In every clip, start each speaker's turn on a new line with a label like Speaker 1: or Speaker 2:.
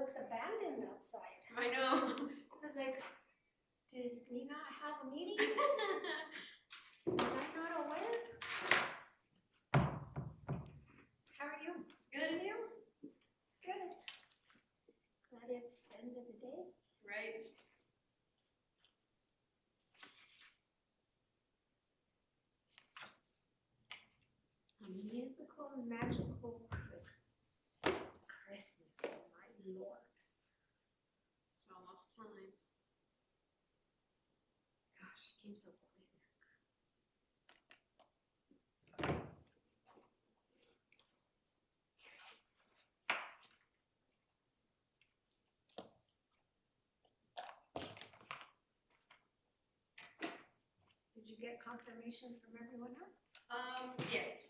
Speaker 1: looks abandoned outside.
Speaker 2: I know.
Speaker 1: I was like, did we not have a meeting? Was I not aware? How are you?
Speaker 2: Good, and you?
Speaker 1: Good. Glad it's the end of the day.
Speaker 2: Right.
Speaker 1: A musical, magical Christmas. Christmas, oh my Lord.
Speaker 2: It's almost time.
Speaker 1: Gosh, it came so quick. Did you get confirmation from everyone else?
Speaker 2: Yes.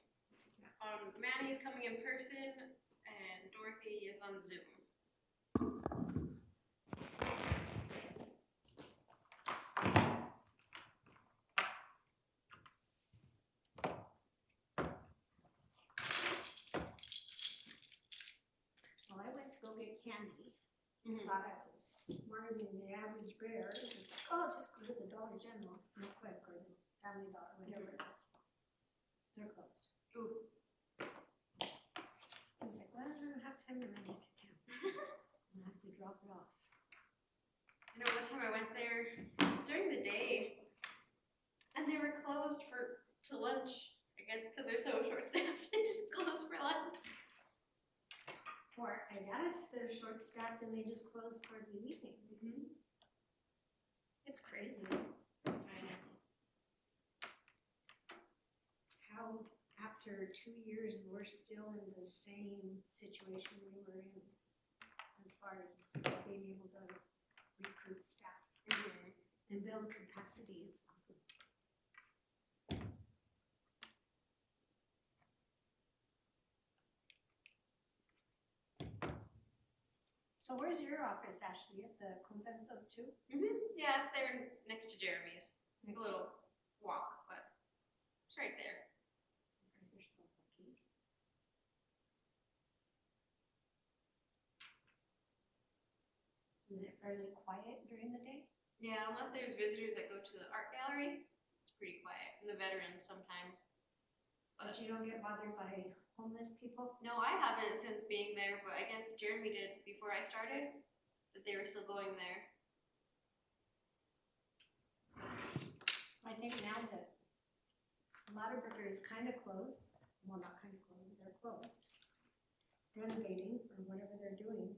Speaker 2: Manny's coming in person, and Dorothy is on Zoom.
Speaker 1: Well, I went to go get candy.
Speaker 2: Mm-hmm.
Speaker 1: Thought I was smarter than the average bear. It was like, oh, just go to the Dollar General real quick, or the Family Dollar, whatever it is. They're closed.
Speaker 2: Ooh.
Speaker 1: I was like, well, I don't have time to run into town. I'll have to drop it off.
Speaker 2: I know one time I went there during the day, and they were closed to lunch. I guess because they're so short-staffed, they just closed for lunch.
Speaker 1: Or I guess they're short-staffed and they just close for the evening.
Speaker 2: Mm-hmm.
Speaker 1: It's crazy. How after 2 years we're still in the same situation we were in as far as being able to recruit staff and build capacity. It's awesome. So where's your office, Ashley? At the Convento too?
Speaker 2: Mm-hmm. Yeah, it's there next to Jeremy's. It's a little walk, but it's right there.
Speaker 1: You guys are so lucky. Is it fairly quiet during the day?
Speaker 2: Yeah, unless there's visitors that go to the art gallery, it's pretty quiet. And the veterans sometimes.
Speaker 1: But you don't get bothered by homeless people?
Speaker 2: No, I haven't since being there, but I guess Jeremy did before I started, that they were still going there.
Speaker 1: I think now that Lauterburger is kind of closed, well, not kind of closed, they're closed, renovating or whatever they're doing,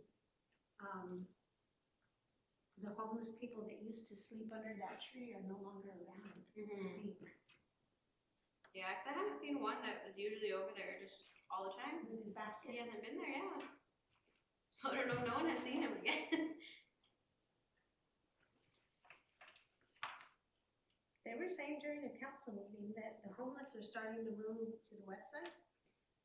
Speaker 1: the homeless people that used to sleep under that tree are no longer around.
Speaker 2: Mm-hmm. Yeah, because I haven't seen one that was usually over there just all the time.
Speaker 1: With his basket.
Speaker 2: He hasn't been there, yeah. So I don't know, no one has seen him, I guess.
Speaker 1: They were saying during a council meeting that the homeless are starting to move to the west side.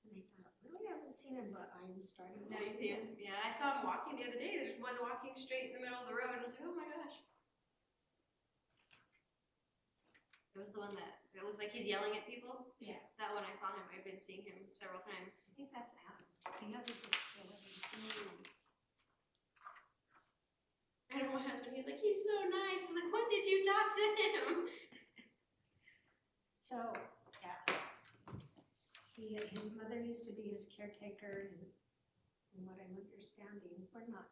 Speaker 1: And I thought, well, I haven't seen him, but I'm starting to
Speaker 2: Now you
Speaker 1: see
Speaker 2: see
Speaker 1: him.
Speaker 2: him. Yeah, I saw him walking the other day. There's one walking straight in the middle of the road. And I was like, oh my gosh. It was the one that it looks like he's yelling at people.
Speaker 1: Yeah.
Speaker 2: That one I saw him. I've been seeing him several times.
Speaker 1: I think that's Adam. He has a disability.
Speaker 2: I know my husband, he's like, he's so nice. I was like, when did you talk to him?
Speaker 1: So, yeah. His mother used to be his caretaker, and from what I'm understanding, we're not.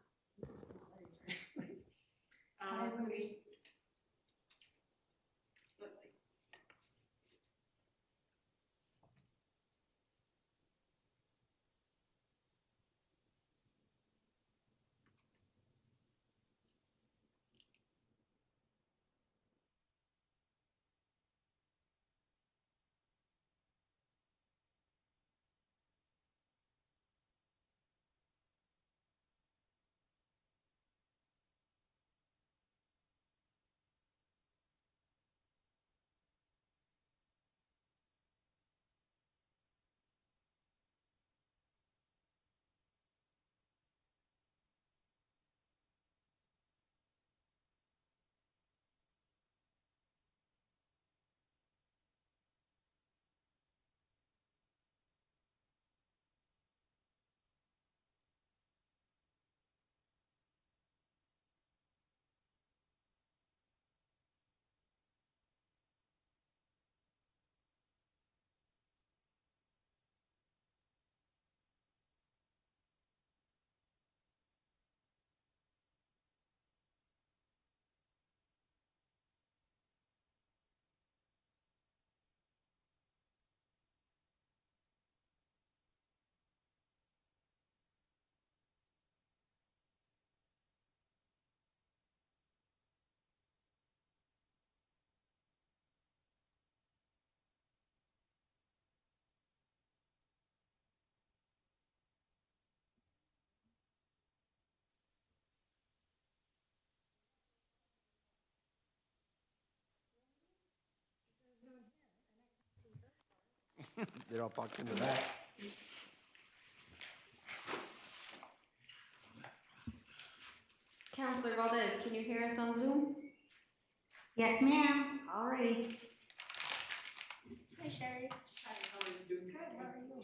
Speaker 3: They're all parked in the back.
Speaker 2: Counselor Valdez, can you hear us on Zoom?
Speaker 4: Yes, ma'am.
Speaker 2: Alrighty.
Speaker 1: Hi, Sherry.
Speaker 5: Hi, how are you doing?
Speaker 1: Good, how are you?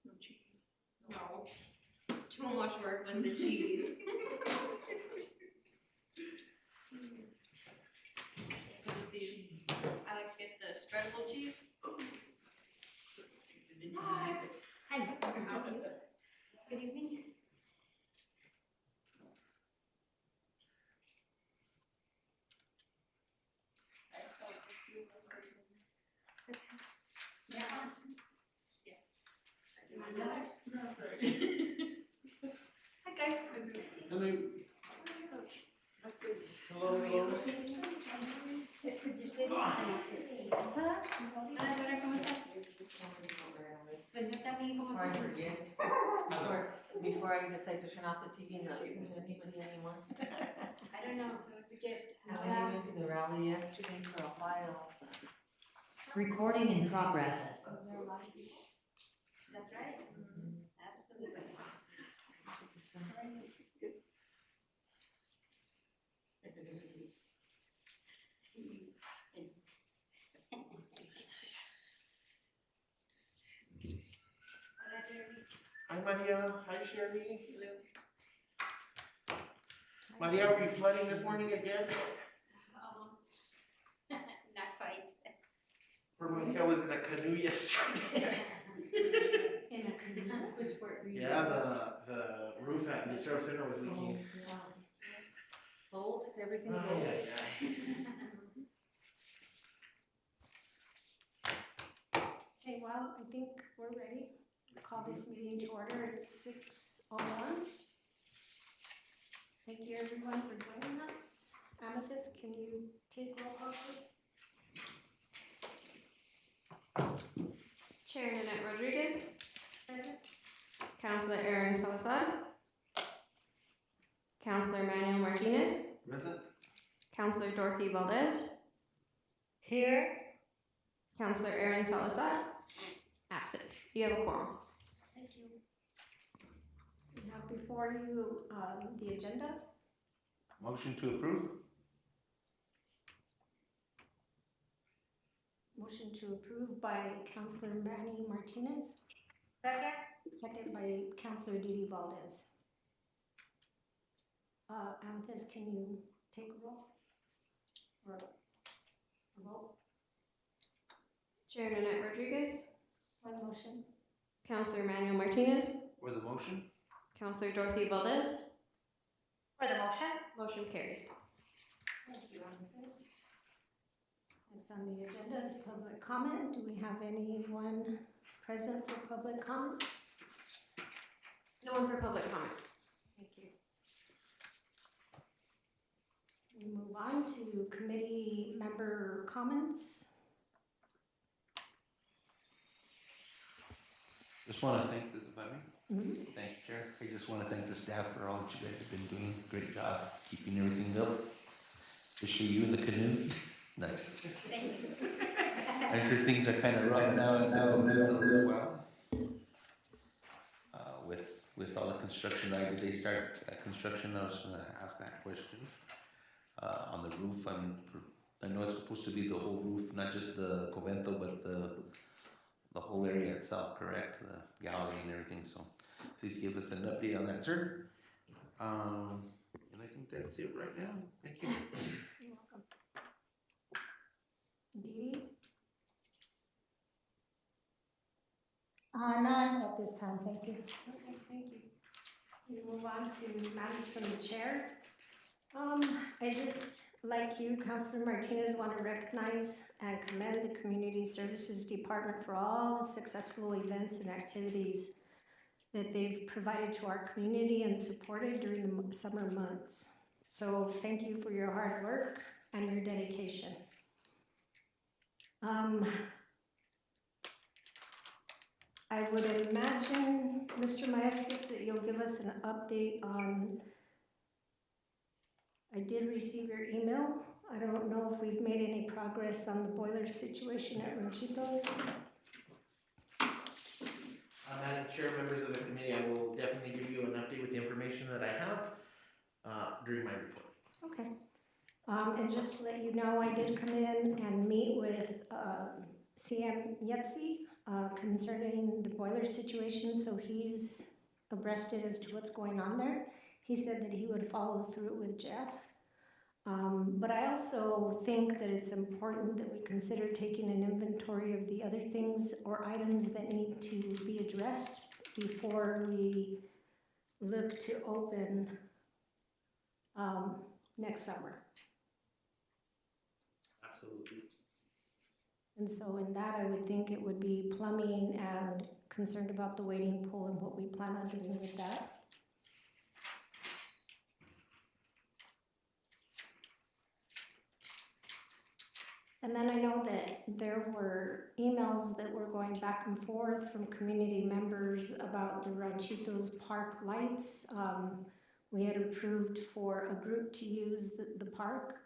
Speaker 5: No cheese.
Speaker 2: No. It's too much work with the cheese. I like to get the spreadable cheese.
Speaker 1: Hi. Hello, how are you? Good evening.
Speaker 5: No, it's alright. Hi guys.
Speaker 3: Hello. Hello, hello.
Speaker 1: Es que yo sé
Speaker 4: Hola, ¿cómo estás?
Speaker 1: Pues yo también como
Speaker 6: Before I forget, before I decide to turn off the TV and not listen to anybody anymore.
Speaker 1: I don't know, it was a gift.
Speaker 6: I went to the rally yesterday for a while.
Speaker 4: Recording in progress.
Speaker 1: Was there a lot of people? That's right. Absolutely.
Speaker 3: Hi, Maria. Hi, Sherry. Maria, are we flooding this morning again?
Speaker 1: Not quite.
Speaker 3: Veronica was in a canoe yesterday.
Speaker 1: In a canoe?
Speaker 6: Which part do you?
Speaker 3: Yeah, the roof at New Service Center was leaking.
Speaker 6: It's old, everything's
Speaker 3: Ay,
Speaker 6: old.
Speaker 3: ay, ay.
Speaker 1: Okay, well, I think we're ready. Call this meeting to order at 6:01. Thank you everyone for joining us. Amethyst, can you take roll call please?
Speaker 2: Chair Nanette Rodriguez,
Speaker 1: Present.
Speaker 2: Counselor Aaron Salazar, Counselor Manuel Martinez,
Speaker 3: Present?
Speaker 2: Counselor Dorothy Valdez,
Speaker 4: Here.
Speaker 2: Counselor Aaron Salazar, absent. You have a quorum.
Speaker 1: Thank you. So now before you, the agenda.
Speaker 3: Motion to approve?
Speaker 1: Motion to approve by Counselor Manny Martinez.
Speaker 4: Second.
Speaker 1: Second by Counselor Didi Valdez. Amethyst, can you take a roll? Or a roll?
Speaker 2: Chair Nanette Rodriguez,
Speaker 1: One motion.
Speaker 2: Counselor Manuel Martinez,
Speaker 3: For the motion?
Speaker 2: Counselor Dorothy Valdez,
Speaker 4: For the motion?
Speaker 2: motion carries.
Speaker 1: Thank you, Amethyst. Next on the agenda is public comment. Do we have anyone present for public comment?
Speaker 2: No one for public comment.
Speaker 1: Thank you. We move on to committee member comments.
Speaker 7: Just want to thank the,
Speaker 1: Mhm.
Speaker 7: thank you, Chair. I just want to thank the staff for all that you guys have been doing. Great job keeping everything up. Especially you in the canoe. Nice.
Speaker 1: Thank you.
Speaker 7: I'm sure things are kind of rough now at the Convental as well. With all the construction, did they start construction? I was going to ask that question. On the roof, I know it's supposed to be the whole roof, not just the Convental, but the whole area itself, correct? The gallery and everything, so please give us an update on that, sir. And I think that's it right now. Thank you.
Speaker 1: You're welcome. Dee?
Speaker 4: None at this time, thank you.
Speaker 1: Okay, thank you. We move on to matters from the chair. I just like you, Councilor Martinez, want to recognize and commend the Community Services Department for all the successful events and activities that they've provided to our community and supported during the summer months. So thank you for your hard work and your dedication. I would imagine, Mr. Maestas, that you'll give us an update on, I did receive your email. I don't know if we've made any progress on the boiler situation at Ranchitos.
Speaker 3: Madam Chair, members of the committee, I will definitely give you an update with the information that I have during my report.
Speaker 1: Okay. And just to let you know, I did come in and meet with CM Yetzi concerning the boiler situation, so he's abreast as to what's going on there. He said that he would follow through with Jeff. But I also think that it's important that we consider taking an inventory of the other things or items that need to be addressed before we look to open next summer.
Speaker 3: Absolutely.
Speaker 1: And so in that, I would think it would be plumbing and concerned about the wading pool and what we plan on doing with that. And then I know that there were emails that were going back and forth from community members about the Ranchitos Park lights. We had approved for a group to use the park.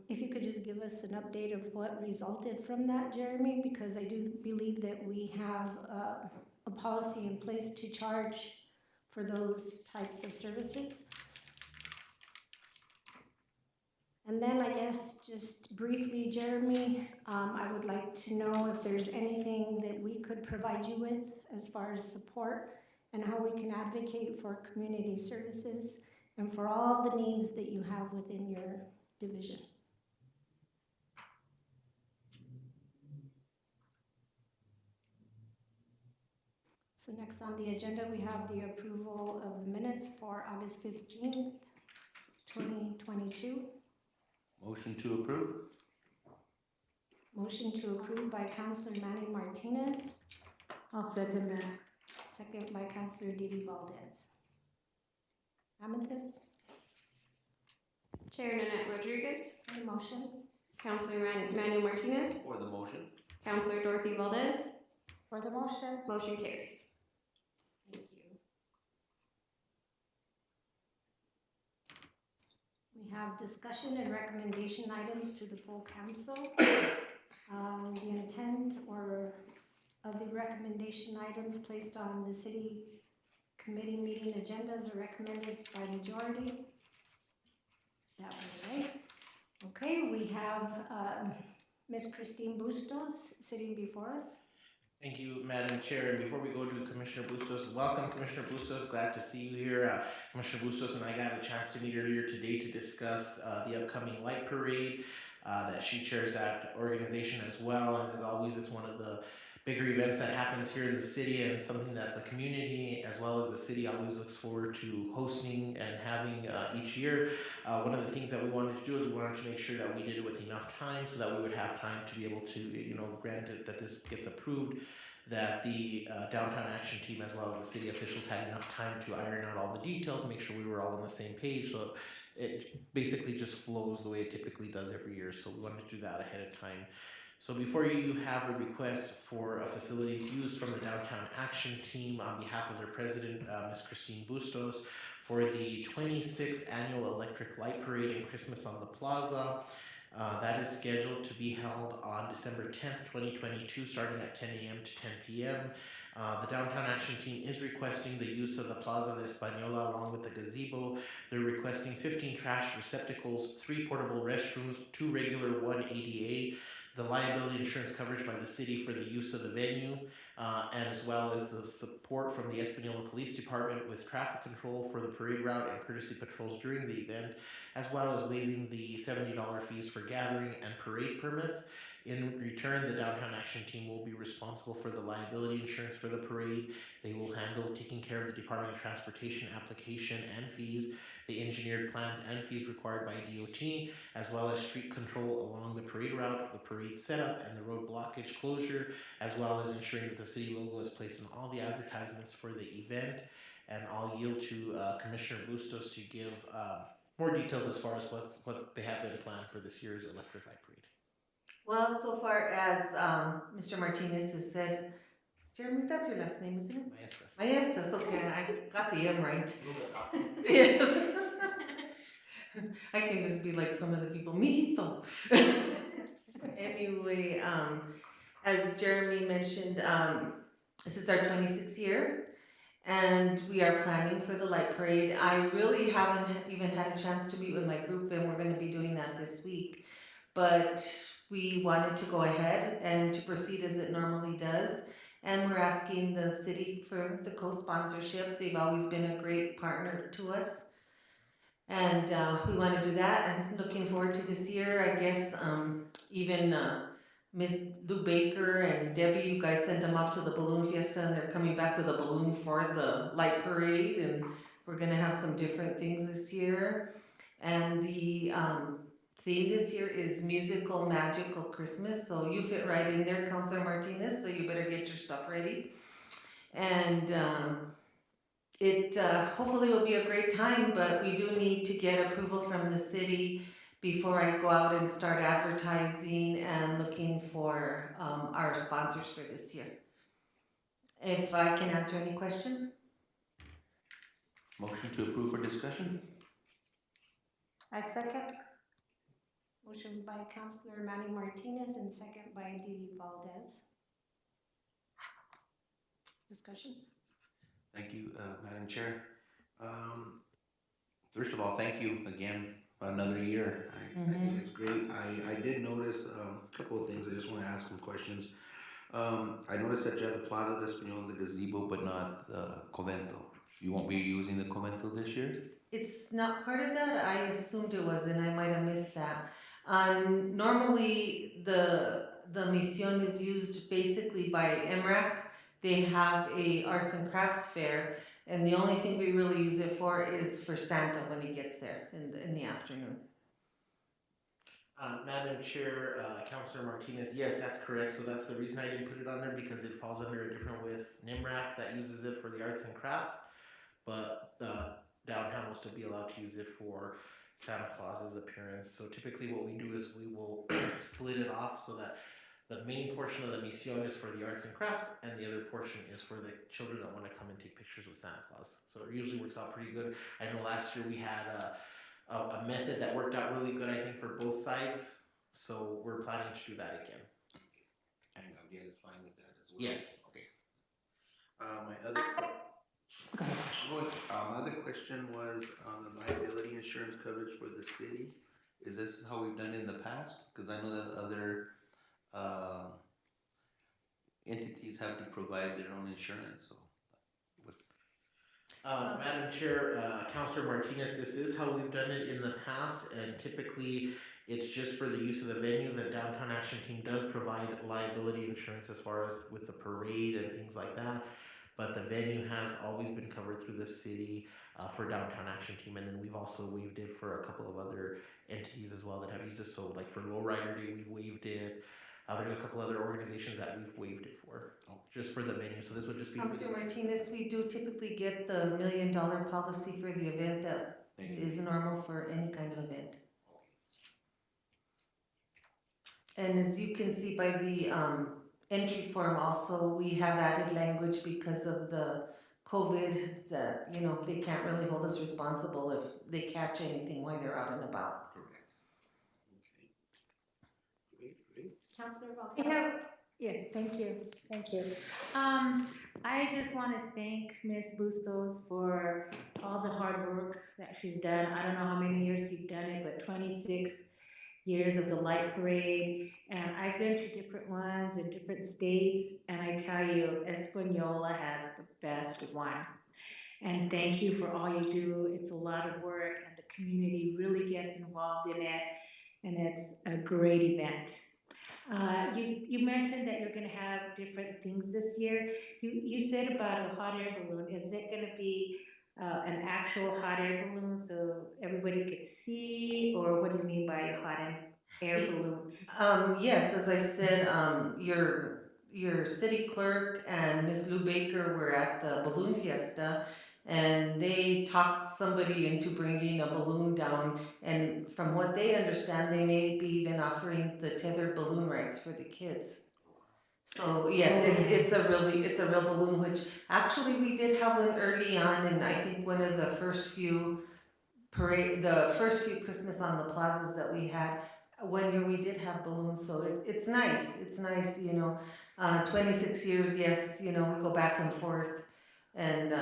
Speaker 1: If you could just give us an update of what resulted from that, Jeremy, because I do believe that we have a policy in place to charge for those types of services. And then I guess just briefly, Jeremy, I would like to know if there's anything that we could provide you with as far as support and how we can advocate for community services and for all the needs that you have within your division. So next on the agenda, we have the approval of the minutes for August 15th, 2022.
Speaker 7: Motion to approve?
Speaker 1: Motion to approve by Councilor Manny Martinez,
Speaker 4: I'll second that.
Speaker 1: second by Councilor Didi Valdez. Amethyst,
Speaker 2: Chair Nanette Rodriguez,
Speaker 1: any motion?
Speaker 2: Councilor Manuel Martinez,
Speaker 7: For the motion?
Speaker 2: Councilor Dorothy Valdez,
Speaker 4: For the motion?
Speaker 2: motion carries.
Speaker 1: Thank you. We have discussion and recommendation items to the full council. The intent of the recommendation items placed on the city committee meeting agendas are recommended by majority. That way, right? Okay, we have Ms. Christine Bustos sitting before us.
Speaker 3: Thank you, Madam Chair. And before we go to Commissioner Bustos, welcome, Commissioner Bustos. Glad to see you here. Commissioner Bustos and I got a chance to meet earlier today to discuss the upcoming light parade that she chairs that organization as well. And as always, it's one of the bigger events that happens here in the city and something that the community as well as the city always looks forward to hosting and having each year. One of the things that we wanted to do is we wanted to make sure that we did it with enough time so that we would have time to be able to, granted that this gets approved, that the downtown action team as well as the city officials had enough time to iron out all the details, make sure we were all on the same page, so it basically just flows the way it typically does every year. So we wanted to do that ahead of time. So before you have a request for facilities used from the Downtown Action Team on behalf of their president, Ms. Christine Bustos, for the 26th Annual Electric Light Parade and Christmas on the Plaza. That is scheduled to be held on December 10th, 2022, starting at 10 a.m. to 10 p.m. The Downtown Action Team is requesting the use of the Plaza de Española along with the gazebo. They're requesting 15 trash receptacles, 3 portable restrooms, 2 regular, 1 ADA, the liability insurance coverage by the city for the use of the venue, and as well as the support from the Espanola Police Department with traffic control for the parade route and courtesy patrols during the event, as well as waiving the $70 fees for gathering and parade permits. In return, the Downtown Action Team will be responsible for the liability insurance for the parade. They will handle taking care of the Department of Transportation application and fees, the engineered plans and fees required by DOT, as well as street control along the parade route, the parade setup, and the road blockage closure, as well as ensuring that the city logo is placed in all the advertisements for the event. And I'll yield to Commissioner Bustos to give more details as far as what they have in plan for this year's Electric Light Parade.
Speaker 6: Well, so far as Mr. Martinez has said, Jeremy, that's your last name, isn't it?
Speaker 3: Maestas.
Speaker 6: Maestas, okay, I got the M right. Yes. I can just be like some of the people, mijito. Anyway, as Jeremy mentioned, this is our 26th year, and we are planning for the light parade. I really haven't even had a chance to meet with my group, and we're going to be doing that this week. But we wanted to go ahead and to proceed as it normally does, and we're asking the city for the co-sponsorship. They've always been a great partner to us, and we want to do that. And looking forward to this year. I guess even Miss Lou Baker and Debbie, you guys sent them off to the balloon fiesta, and they're coming back with a balloon for the light parade, and we're gonna have some different things this year. And the theme this year is Musical Magical Christmas, so you fit right in there, Councilor Martinez, so you better get your stuff ready. And it hopefully will be a great time, but we do need to get approval from the city before I go out and start advertising and looking for our sponsors for this year. If I can answer any questions?
Speaker 7: Motion to approve for discussion?
Speaker 4: I second.
Speaker 1: Motion by Councilor Manny Martinez and second by Dee Valdez. Discussion?
Speaker 7: Thank you, Madam Chair. First of all, thank you again for another year. I think it's great. I did notice a couple of things. I just want to ask some questions. I noticed that you have the Plaza de Español and the gazebo, but not the Convento. You won't be using the Convento this year?
Speaker 6: It's not part of that. I assumed it was, and I might have missed that. Normally, the Mission is used basically by MRAC. They have a arts and crafts fair, and the only thing we really use it for is for Santa when he gets there in the afternoon.
Speaker 3: Madam Chair, Councilor Martinez, yes, that's correct. So that's the reason I didn't put it on there, because it falls under a different with NIMRAC that uses it for the arts and crafts, but downtown will still be allowed to use it for Santa Claus's appearance. So typically what we do is we will split it off so that the main portion of the Mission is for the arts and crafts, and the other portion is for the children that want to come and take pictures with Santa Claus. So it usually works out pretty good. I know last year we had a method that worked out really good, I think, for both sides. So we're planning to do that again.
Speaker 7: And yeah, it's fine with that as well.
Speaker 3: Yes.
Speaker 7: Okay. My other question was on the liability insurance coverage for the city. Is this how we've done in the past? Because I know that other entities have to provide their own insurance. So,
Speaker 3: Madam Chair, Councilor Martinez, this is how we've done it in the past, and typically it's just for the use of the venue. The Downtown Action Team does provide liability insurance as far as with the parade and things like that, but the venue has always been covered through the city for Downtown Action Team, and then we've also waived it for a couple of other entities as well that have used it. So like for Lowrider Day, we've waived it. There's a couple other organizations that we've waived it for, just for the venue. So this would just be.
Speaker 6: Councilor Martinez, we do typically get the $1 million policy for the event that is normal for any kind of event. And as you can see by the entry form also, we have added language because of the COVID that, you know, they can't really hold us responsible if they catch anything while they're out and about.
Speaker 7: correct. Okay. Great.
Speaker 1: Councilor
Speaker 4: Yes,
Speaker 1: Valdez?
Speaker 4: yes, thank you, thank you. I just want to thank Ms. Bustos for all the hard work that she's done. I don't know how many years you've done it, but 26 years of the light parade. And I've been to different ones in different states, and I tell you, Española has the best one. And thank you for all you do. It's a lot of work, and the community really gets involved in it, and it's a great event. You mentioned that you're gonna have different things this year. You said about a hot air balloon. Is it gonna be an actual hot air balloon so everybody could see, or what do you mean by a hot air balloon?
Speaker 6: Yes, as I said, your city clerk and Miss Lou Baker were at the balloon fiesta, and they talked somebody into bringing a balloon down. And from what they understand, they may be even offering the tethered balloon rides for the kids. So yes, it's a real balloon. Which actually we did have one early on, and I think one of the first few Christmas on the plazas that we had, one year we did have balloons, so it's nice. It's nice, 26 years, yes, we go back and forth, and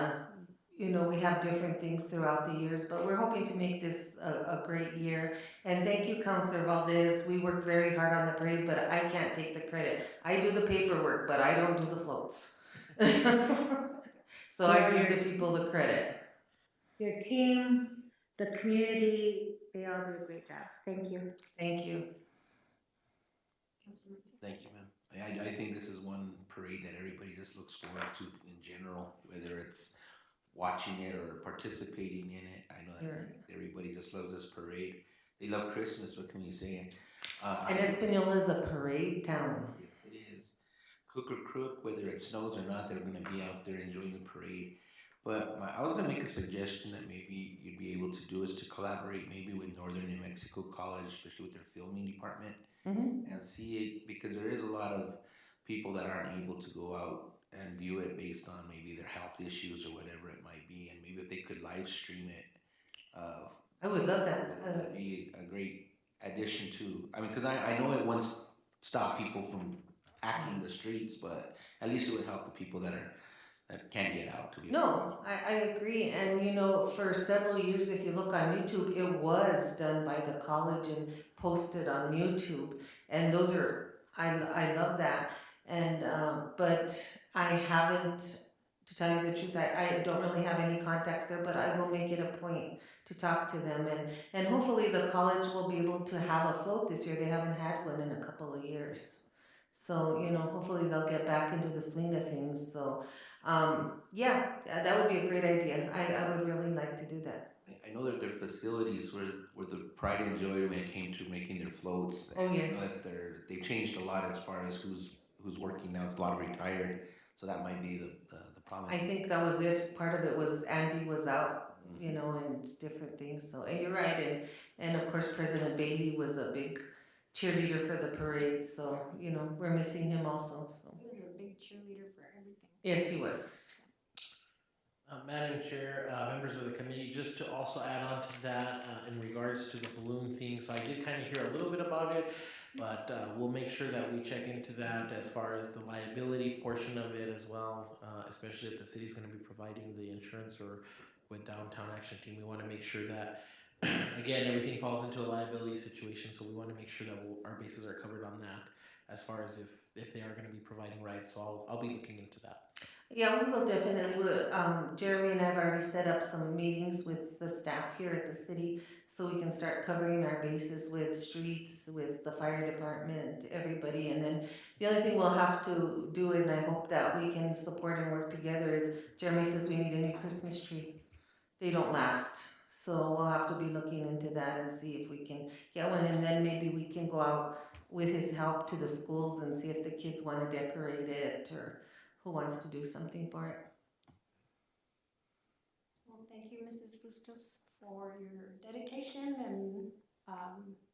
Speaker 6: we have different things throughout the years, but we're hoping to make this a great year. And thank you, Councilor Valdez. We worked very hard on the parade, but I can't take the credit. I do the paperwork, but I don't do the floats. So I give the people the credit.
Speaker 4: Your team, the community, they all do a great job. Thank you.
Speaker 6: Thank you.
Speaker 7: Thank you, ma'am. I think this is one parade that everybody just looks forward to in general, whether it's watching it or participating in it. I know that everybody just loves this parade. They love Christmas, what can you say?
Speaker 6: And Espanola is a parade town.
Speaker 7: Yes, it is. Cook or crook, whether it snows or not, they're going to be out there enjoying the parade. But I was going to make a suggestion that maybe you'd be able to do is to collaborate maybe with Northern New Mexico College, especially with their filming department, and see it, because there is a lot of people that aren't able to go out and view it based on maybe their health issues or whatever it might be, and maybe if they could live stream it.
Speaker 6: I would love that.
Speaker 7: Would be a great addition to. I mean, because I know it once stopped people from packing the streets, but at least it would help the people that can't get out to be.
Speaker 6: No, I agree. And for several years, if you look on YouTube, it was done by the college and posted on YouTube. And those are, I love that. And but I haven't, to tell you the truth, I don't really have any contacts there, but I will make it a point to talk to them, and hopefully the college will be able to have a float this year. They haven't had one in a couple of years. So, hopefully they'll get back into the swing of things. So, yeah, that would be a great idea. I would really like to do that.
Speaker 7: I know that their facilities were the pride and joy when it came to making their floats.
Speaker 6: Oh, yes.
Speaker 7: I know that they've changed a lot as far as who's working now. It's a lot of retired, so that might be the problem.
Speaker 6: I think that was it. Part of it was Andy was out, and different things. So, and you're right. And of course, President Bailey was a big cheerleader for the parade. So, we're missing him also. So.
Speaker 1: He was a big cheerleader for everything.
Speaker 6: Yes, he was.
Speaker 3: Madam Chair, members of the committee, just to also add on to that in regards to the balloon thing. So I did kind of hear a little bit about it, but we'll make sure that we check into that as far as the liability portion of it as well, especially if the city's going to be providing the insurance or with Downtown Action Team. We want to make sure that, again, everything falls into a liability situation, so we want to make sure that our bases are covered on that as far as if they are going to be providing rides. So I'll be looking into that.
Speaker 6: Yeah, we will definitely. Jeremy and I have already set up some meetings with the staff here at the city, so we can start covering our bases with streets, with the fire department, everybody. And then the other thing we'll have to do, and I hope that we can support and work together, is Jeremy says we need a new Christmas tree. They don't last, so we'll have to be looking into that and see if we can get one, and then maybe we can go out with his help to the schools and see if the kids want to decorate it or who wants to do something for it.
Speaker 1: Well, thank you, Mrs. Bustos, for your dedication and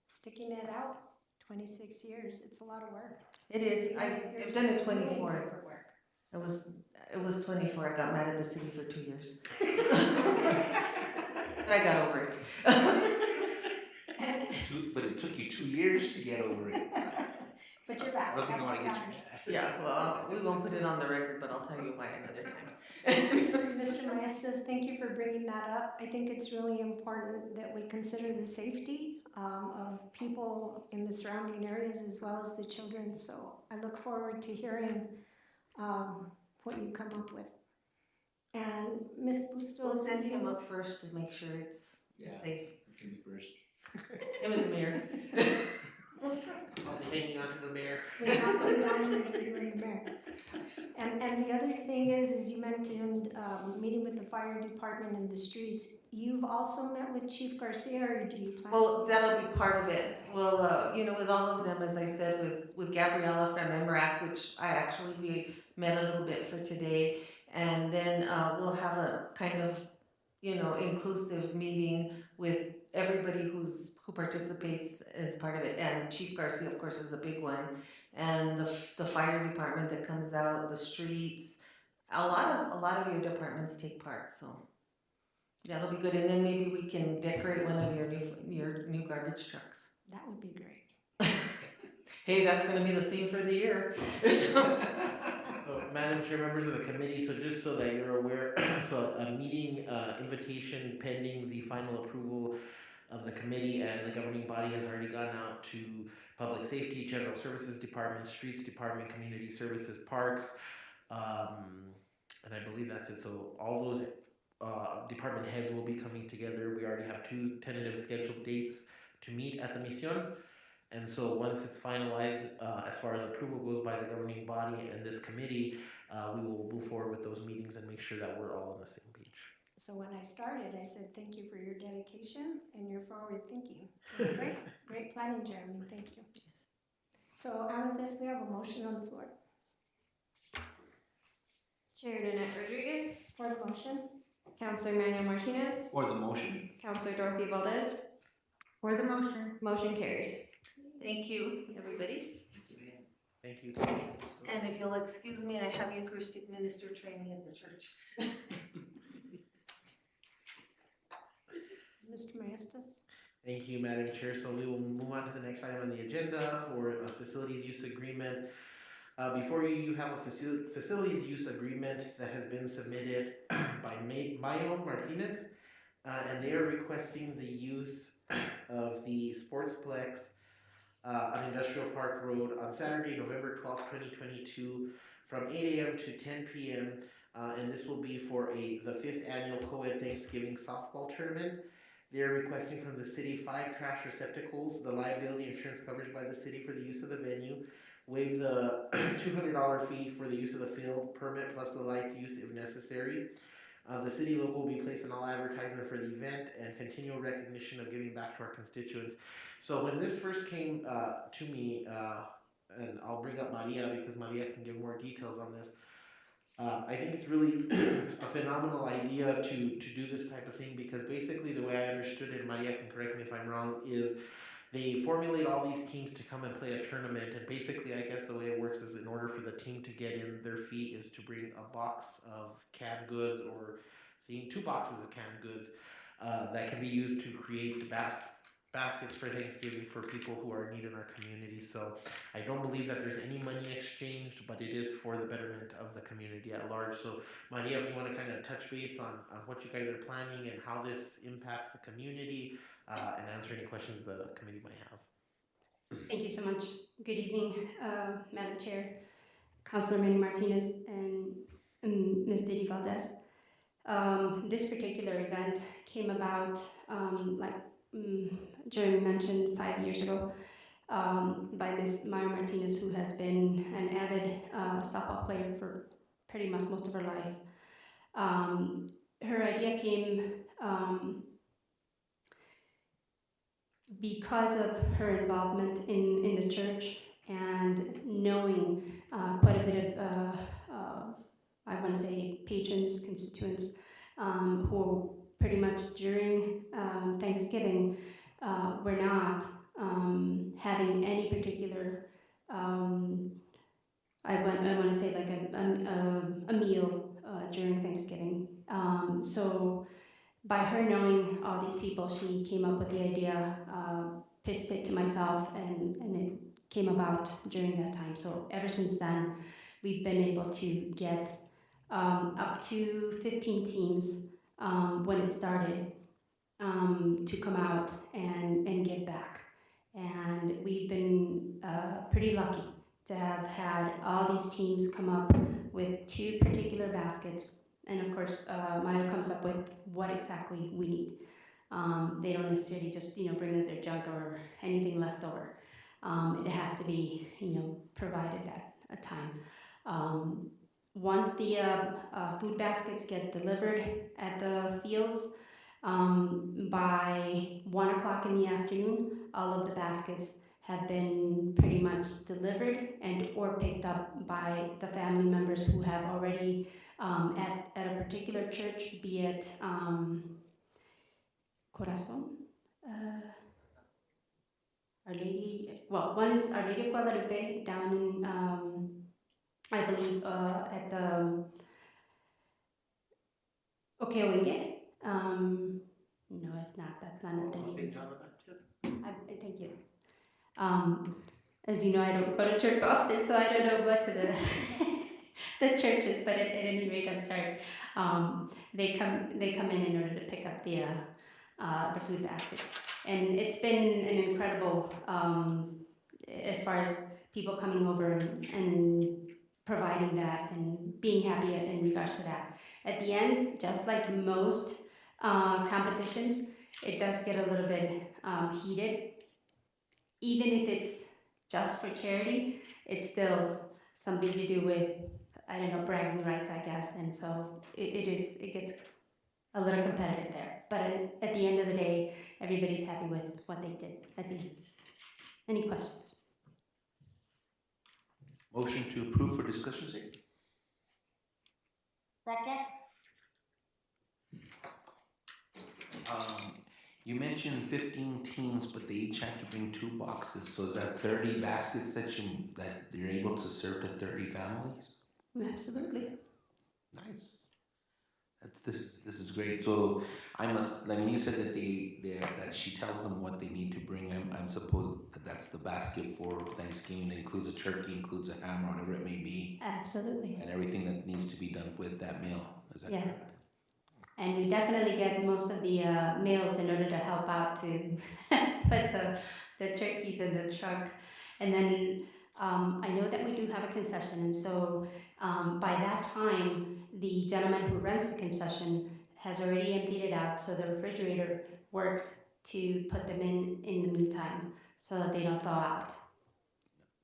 Speaker 1: sticking it out. 26 years, it's a lot of work.
Speaker 6: It is. I've done it 24. It was 24. I got mad at the city for 2 years. But I got over it.
Speaker 7: But it took you 2 years to get over it.
Speaker 1: But you're back.
Speaker 7: I don't think I
Speaker 1: That's
Speaker 7: want
Speaker 1: what
Speaker 7: to get
Speaker 1: matters.
Speaker 7: you
Speaker 6: Yeah, well, we won't put it on the record, but I'll tell you why another time.
Speaker 1: Mr. Maestas, thank you for bringing that up. I think it's really important that we consider the safety of people in the surrounding areas as well as the children. So I look forward to hearing what you come up with. And Ms. Bustos,
Speaker 6: We'll send him up first to make sure it's safe.
Speaker 7: can be first.
Speaker 6: Him in the mirror.
Speaker 3: I'll be hanging on to the mayor.
Speaker 1: We're not putting down anything in the mayor. And the other thing is you mentioned, meeting with the fire department in the streets. You've also met with Chief Garcia, or do you plan?
Speaker 6: Well, that'll be part of it. Well, you know, with all of them, as I said, with Gabriella from MRAC, which we met a little bit for today, and then we'll have a kind of, you know, inclusive meeting with everybody who participates as part of it, and Chief Garcia, of course, is a big one, and the fire department that comes out, the streets, a lot of your departments take part, so that'll be good. And then maybe we can decorate one of your new garbage trucks.
Speaker 1: That would be great.
Speaker 6: Hey, that's gonna be the theme for the year.
Speaker 3: So, Madam Chair, members of the committee, so just so that you're aware, so a meeting invitation pending the final approval of the committee, and the governing body has already gone out to Public Safety, General Services Department, Streets Department, Community Services, Parks, and I believe that's it. So all those department heads will be coming together. We already have 2 tentative scheduled dates to meet at the Mission. And so once it's finalized, as far as approval goes by the governing body and this committee, we will move forward with those meetings and make sure that we're all on the same page.
Speaker 1: So when I started, I said, thank you for your dedication and your forward thinking. It's great, great planning, Jeremy, thank you. So, and with this, we have a motion on the floor.
Speaker 2: Chair Nanette Rodriguez,
Speaker 1: For the motion,
Speaker 2: Counselor Manuel Martinez,
Speaker 7: Or the motion.
Speaker 2: Counselor Dorothy Valdez.
Speaker 4: For the motion.
Speaker 2: Motion carries.
Speaker 6: Thank you, everybody.
Speaker 3: Thank you.
Speaker 6: And if you'll excuse me, I have Eucharistic minister training in the church.
Speaker 1: Mr. Maestas.
Speaker 3: Thank you, Madam Chair. So we will move on to the next item on the agenda for a facilities use agreement. Before you, you have a facilities use agreement that has been submitted by Mayo Martinez, and they are requesting the use of the Sportsplex on Industrial Park Road on Saturday, November 12th, 2022, from 8 a.m. to 10 p.m. And this will be for the 5th annual Co-Ed Thanksgiving softball tournament. They're requesting from the city 5 trash receptacles, the liability insurance coverage by the city for the use of the venue, waive the $200 fee for the use of the field permit plus the lights use if necessary. The city logo will be placed in all advertisement for the event, and continual recognition of giving back to our constituents. So when this first came to me, and I'll bring up Maria because Maria can give more details on this. I think it's really a phenomenal idea to do this type of thing, because basically the way I understood it, Maria can correct me if I'm wrong, is they formulate all these teams to come and play a tournament, and basically I guess the way it works is in order for the team to get in, their fee is to bring a box of canned goods, or 2 boxes of canned goods that can be used to create baskets for Thanksgiving for people who are in need in our community. So I don't believe that there's any money exchanged, but it is for the betterment of the community at large. So Maria, if you want to kind of touch base on what you guys are planning and how this impacts the community, and answer any questions the committee might have.
Speaker 8: Thank you so much. Good evening, Madam Chair, Councilor Manny Martinez, and Ms. Didi Valdez. This particular event came about, like Jeremy mentioned, 5 years ago, by Ms. Maya Martinez, who has been an avid softball player for pretty much most of her life. Her idea came because of her involvement in the church, and knowing quite a bit of, I want to say, patrons, constituents, who pretty much during Thanksgiving were not having any particular, I want to say like a meal during Thanksgiving. So by her knowing all these people, she came up with the idea, pitched it to myself, and it came about during that time. So ever since then, we've been able to get up to 15 teams when it started to come out and give back. And we've been pretty lucky to have had all these teams come up with 2 particular baskets. And of course, Maya comes up with what exactly we need. They don't necessarily just, bring us their junk or anything left over. it has to be, provided at a time. Once the food baskets get delivered at the fields, by 1 o'clock in the afternoon, all of the baskets have been pretty much delivered and or picked up by the family members who have already at a particular church, be it Corazon, Our Lady, well, one is Our Lady of Guadalupe down in, I believe, at the Okewinge. No, it's not. That's not at the
Speaker 3: St. John the Baptist.
Speaker 8: thank you. As you know, I don't go to church often, so I don't know what to the the churches. But at any rate, I'm sorry. They come in order to pick up the food baskets, and it's been an incredible as far as people coming over and providing that and being happy in regards to that. At the end, just like most competitions, it does get a little bit heated. Even if it's just for charity, it's still something to do with, I don't know, bragging rights, I guess. And so it gets a little competitive there. But at the end of the day, everybody's happy with what they did at the end. Any questions?
Speaker 7: Motion to approve for discussion's sake?
Speaker 4: Second?
Speaker 7: You mentioned 15 teams, but they each have to bring 2 boxes. So is that 30 baskets that you're able to serve to 30 families?
Speaker 8: Absolutely.
Speaker 7: Nice. This is great. So you said that that she tells them what they need to bring. I'm supposed that that's the basket for Thanksgiving. It includes a turkey, includes a ham, or whatever it may be,
Speaker 8: Absolutely.
Speaker 7: and everything that needs to be done with that meal. Is that
Speaker 8: Yes.
Speaker 7: correct?
Speaker 8: And we definitely get most of the meals in order to help out to put the turkeys in the trunk. And then I know that we do have a concession, and so by that time, the gentleman who runs the concession has already emptied it out, so the refrigerator works to put them in the meantime, so that they don't thaw out.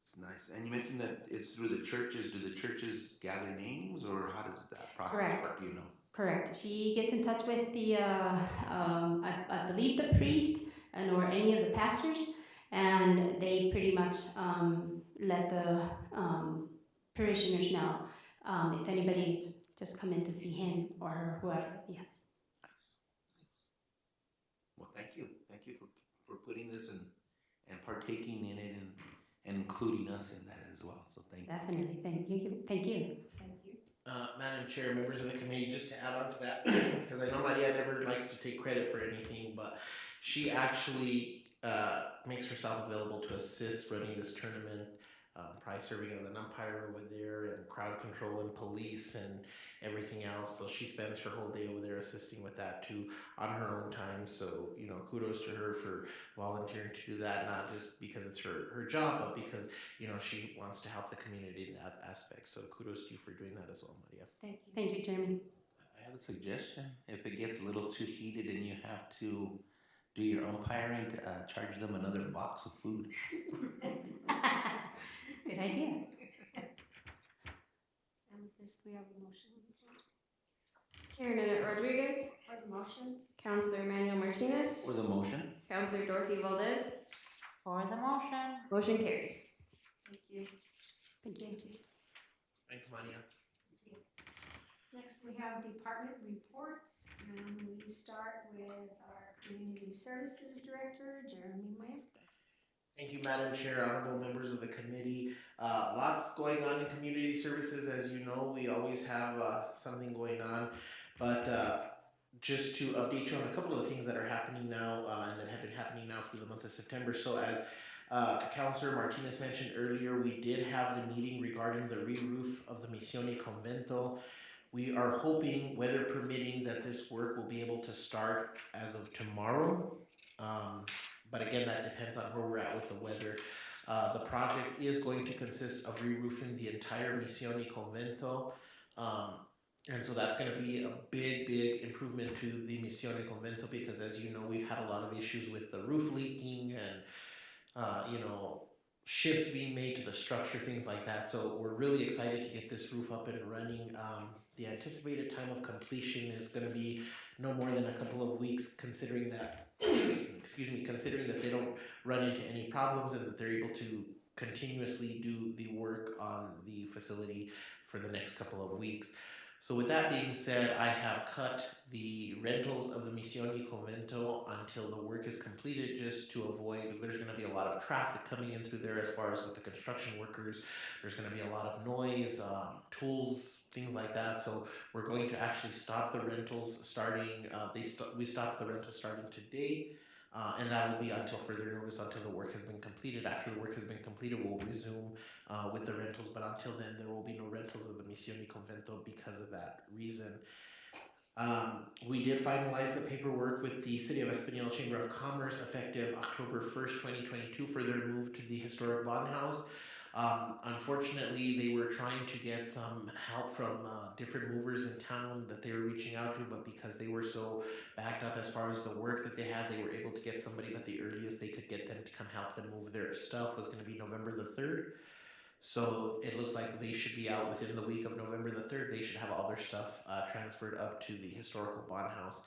Speaker 7: It's nice. And you mentioned that it's through the churches. Do the churches gather names, or how does that process
Speaker 8: Correct.
Speaker 7: work? Do you know?
Speaker 8: Correct. She gets in touch with the, I believe the priest or any of the pastors, and they pretty much let the parishioners know if anybody's just come in to see him or whoever. Yeah.
Speaker 7: Nice. Well, thank you. Thank you for putting this and partaking in it and including us in that as well. So thank you.
Speaker 8: Definitely. Thank you. Thank you.
Speaker 3: Madam Chair, members of the committee, just to add on to that, because I know Maria never likes to take credit for anything, but she actually makes herself available to assist running this tournament, probably serving as an umpire over there and crowd control and police and everything else. So she spends her whole day over there assisting with that too on her own time. So, kudos to her for volunteering to do that, not just because it's her job, but because, she wants to help the community in that aspect. So kudos to you for doing that as well, Maria.
Speaker 8: Thank you. Thank you, Chairman.
Speaker 7: I have a suggestion. If it gets a little too heated and you have to do your umpiring, charge them another box of food.
Speaker 8: Good idea.
Speaker 1: And with this, we have a motion.
Speaker 2: Chair Nanette Rodriguez,
Speaker 1: For the motion,
Speaker 2: Councilor Emmanuel Martinez,
Speaker 7: For the motion?
Speaker 2: Councilor Dorothy Valdez.
Speaker 4: For the motion.
Speaker 2: Motion carries.
Speaker 1: thank you.
Speaker 8: Thank you.
Speaker 3: Thanks, Maria.
Speaker 1: Next, we have department reports, and we start with our Community Services Director, Jeremy Maestas.
Speaker 3: Thank you, Madam Chair, honorable members of the committee. Lots going on in community services. As you know, we always have something going on. But just to update you on a couple of the things that are happening now and that have been happening now through the month of September. So as Councilor Martinez mentioned earlier, we did have the meeting regarding the re-roof of the Misiones Convento. We are hoping, weather permitting, that this work will be able to start as of tomorrow. But again, that depends on where we're at with the weather. The project is going to consist of re-roofing the entire Misiones Convento. And so that's going to be a big improvement to the Misiones Convento because, as you know, we've had a lot of issues with the roof leaking and, shifts being made to the structure, things like that. So we're really excited to get this roof up and running. The anticipated time of completion is going to be no more than a couple of weeks, considering that, considering that they don't run into any problems and that they're able to continuously do the work on the facility for the next couple of weeks. So with that being said, I have cut the rentals of the Misión y Convento until the work is completed, just to avoid, there's going to be a lot of traffic coming in through there as far as with the construction workers. There's going to be a lot of noise, tools, things like that. So we're going to actually stop the rentals starting, we stopped the rentals starting today. And that will be until further notice, until the work has been completed. After the work has been completed, we'll resume with the rentals, but until then, there will be no rentals of the Misión y Convento because of that reason. We did finalize the paperwork with the City of Espanola Chamber of Commerce effective October 1st, 2022 for their move to the historic bond house. Unfortunately, they were trying to get some help from different movers in town that they were reaching out to, but because they were so backed up as far as the work that they had, they were able to get somebody, but the earliest they could get them to come help them move their stuff was going to be November the 3rd. So it looks like they should be out within the week of November the 3rd. They should have all their stuff transferred up to the historical bond house.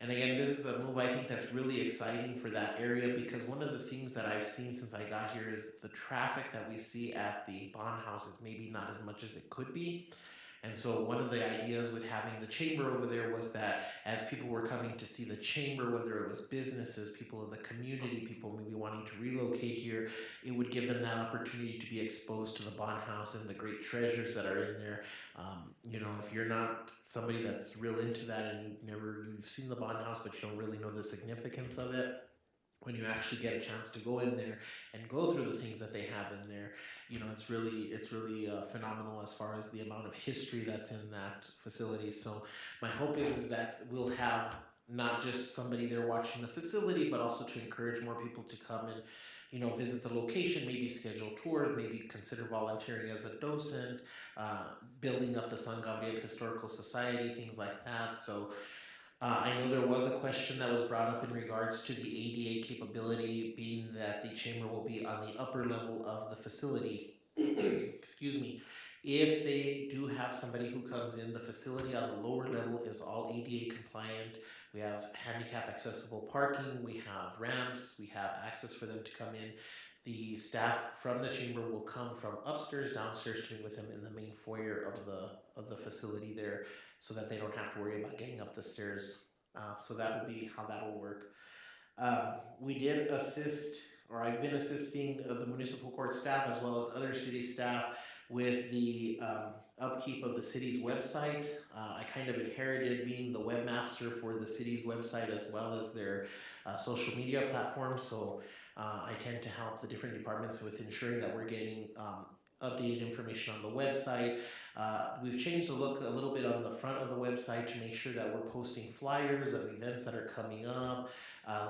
Speaker 3: And again, this is a move I think that's really exciting for that area, because one of the things that I've seen since I got here is the traffic that we see at the bond house is maybe not as much as it could be. And so one of the ideas with having the chamber over there was that as people were coming to see the chamber, whether it was businesses, people in the community, people maybe wanting to relocate here, it would give them that opportunity to be exposed to the bond house and the great treasures that are in there. You know, if you're not somebody that's real into that and you've seen the bond house, but you don't really know the significance of it, when you actually get a chance to go in there and go through the things that they have in there, you know, it's really phenomenal as far as the amount of history that's in that facility. So my hope is that we'll have not just somebody there watching the facility, but also to encourage more people to come and, you know, visit the location, maybe schedule tours, maybe consider volunteering as a docent, building up the San Gabriel Historical Society, things like that. So I know there was a question that was brought up in regards to the ADA capability, being that the chamber will be on the upper level of the facility. Excuse me. If they do have somebody who comes in, the facility on the lower level is all ADA compliant. We have handicap accessible parking, we have ramps, we have access for them to come in. The staff from the chamber will come from upstairs, downstairs to meet with them in the main foyer of the facility there, so that they don't have to worry about getting up the stairs. So that will be how that'll work. We did assist, or I've been assisting the municipal court staff as well as other city staff with the upkeep of the city's website. I kind of inherited being the webmaster for the city's website as well as their social media platforms. So I tend to help the different departments with ensuring that we're getting updated information on the website. We've changed the look a little bit on the front of the website to make sure that we're posting flyers of events that are coming up,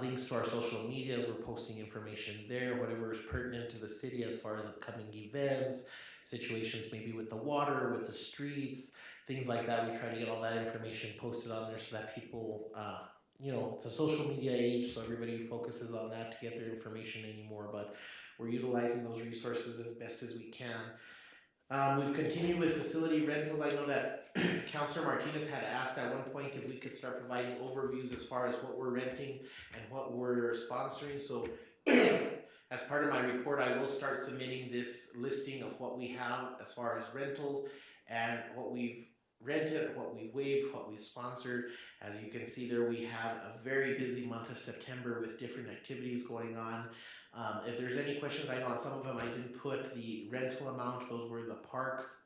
Speaker 3: links to our social medias. We're posting information there, whatever is pertinent to the city as far as upcoming events, situations maybe with the water, with the streets, things like that. We try to get all that information posted on there so that people, you know, it's a social media age, so everybody focuses on that to get their information anymore, but we're utilizing those resources as best as we can. We've continued with facility rentals. I know that Councilor Martinez had asked at one point if we could start providing overviews as far as what we're renting and what we're sponsoring. So as part of my report, I will start submitting this listing of what we have as far as rentals and what we've rented, what we've waived, what we've sponsored. As you can see there, we had a very busy month of September with different activities going on. If there's any questions, I know on some of them I didn't put the rental amount. Those were the parks.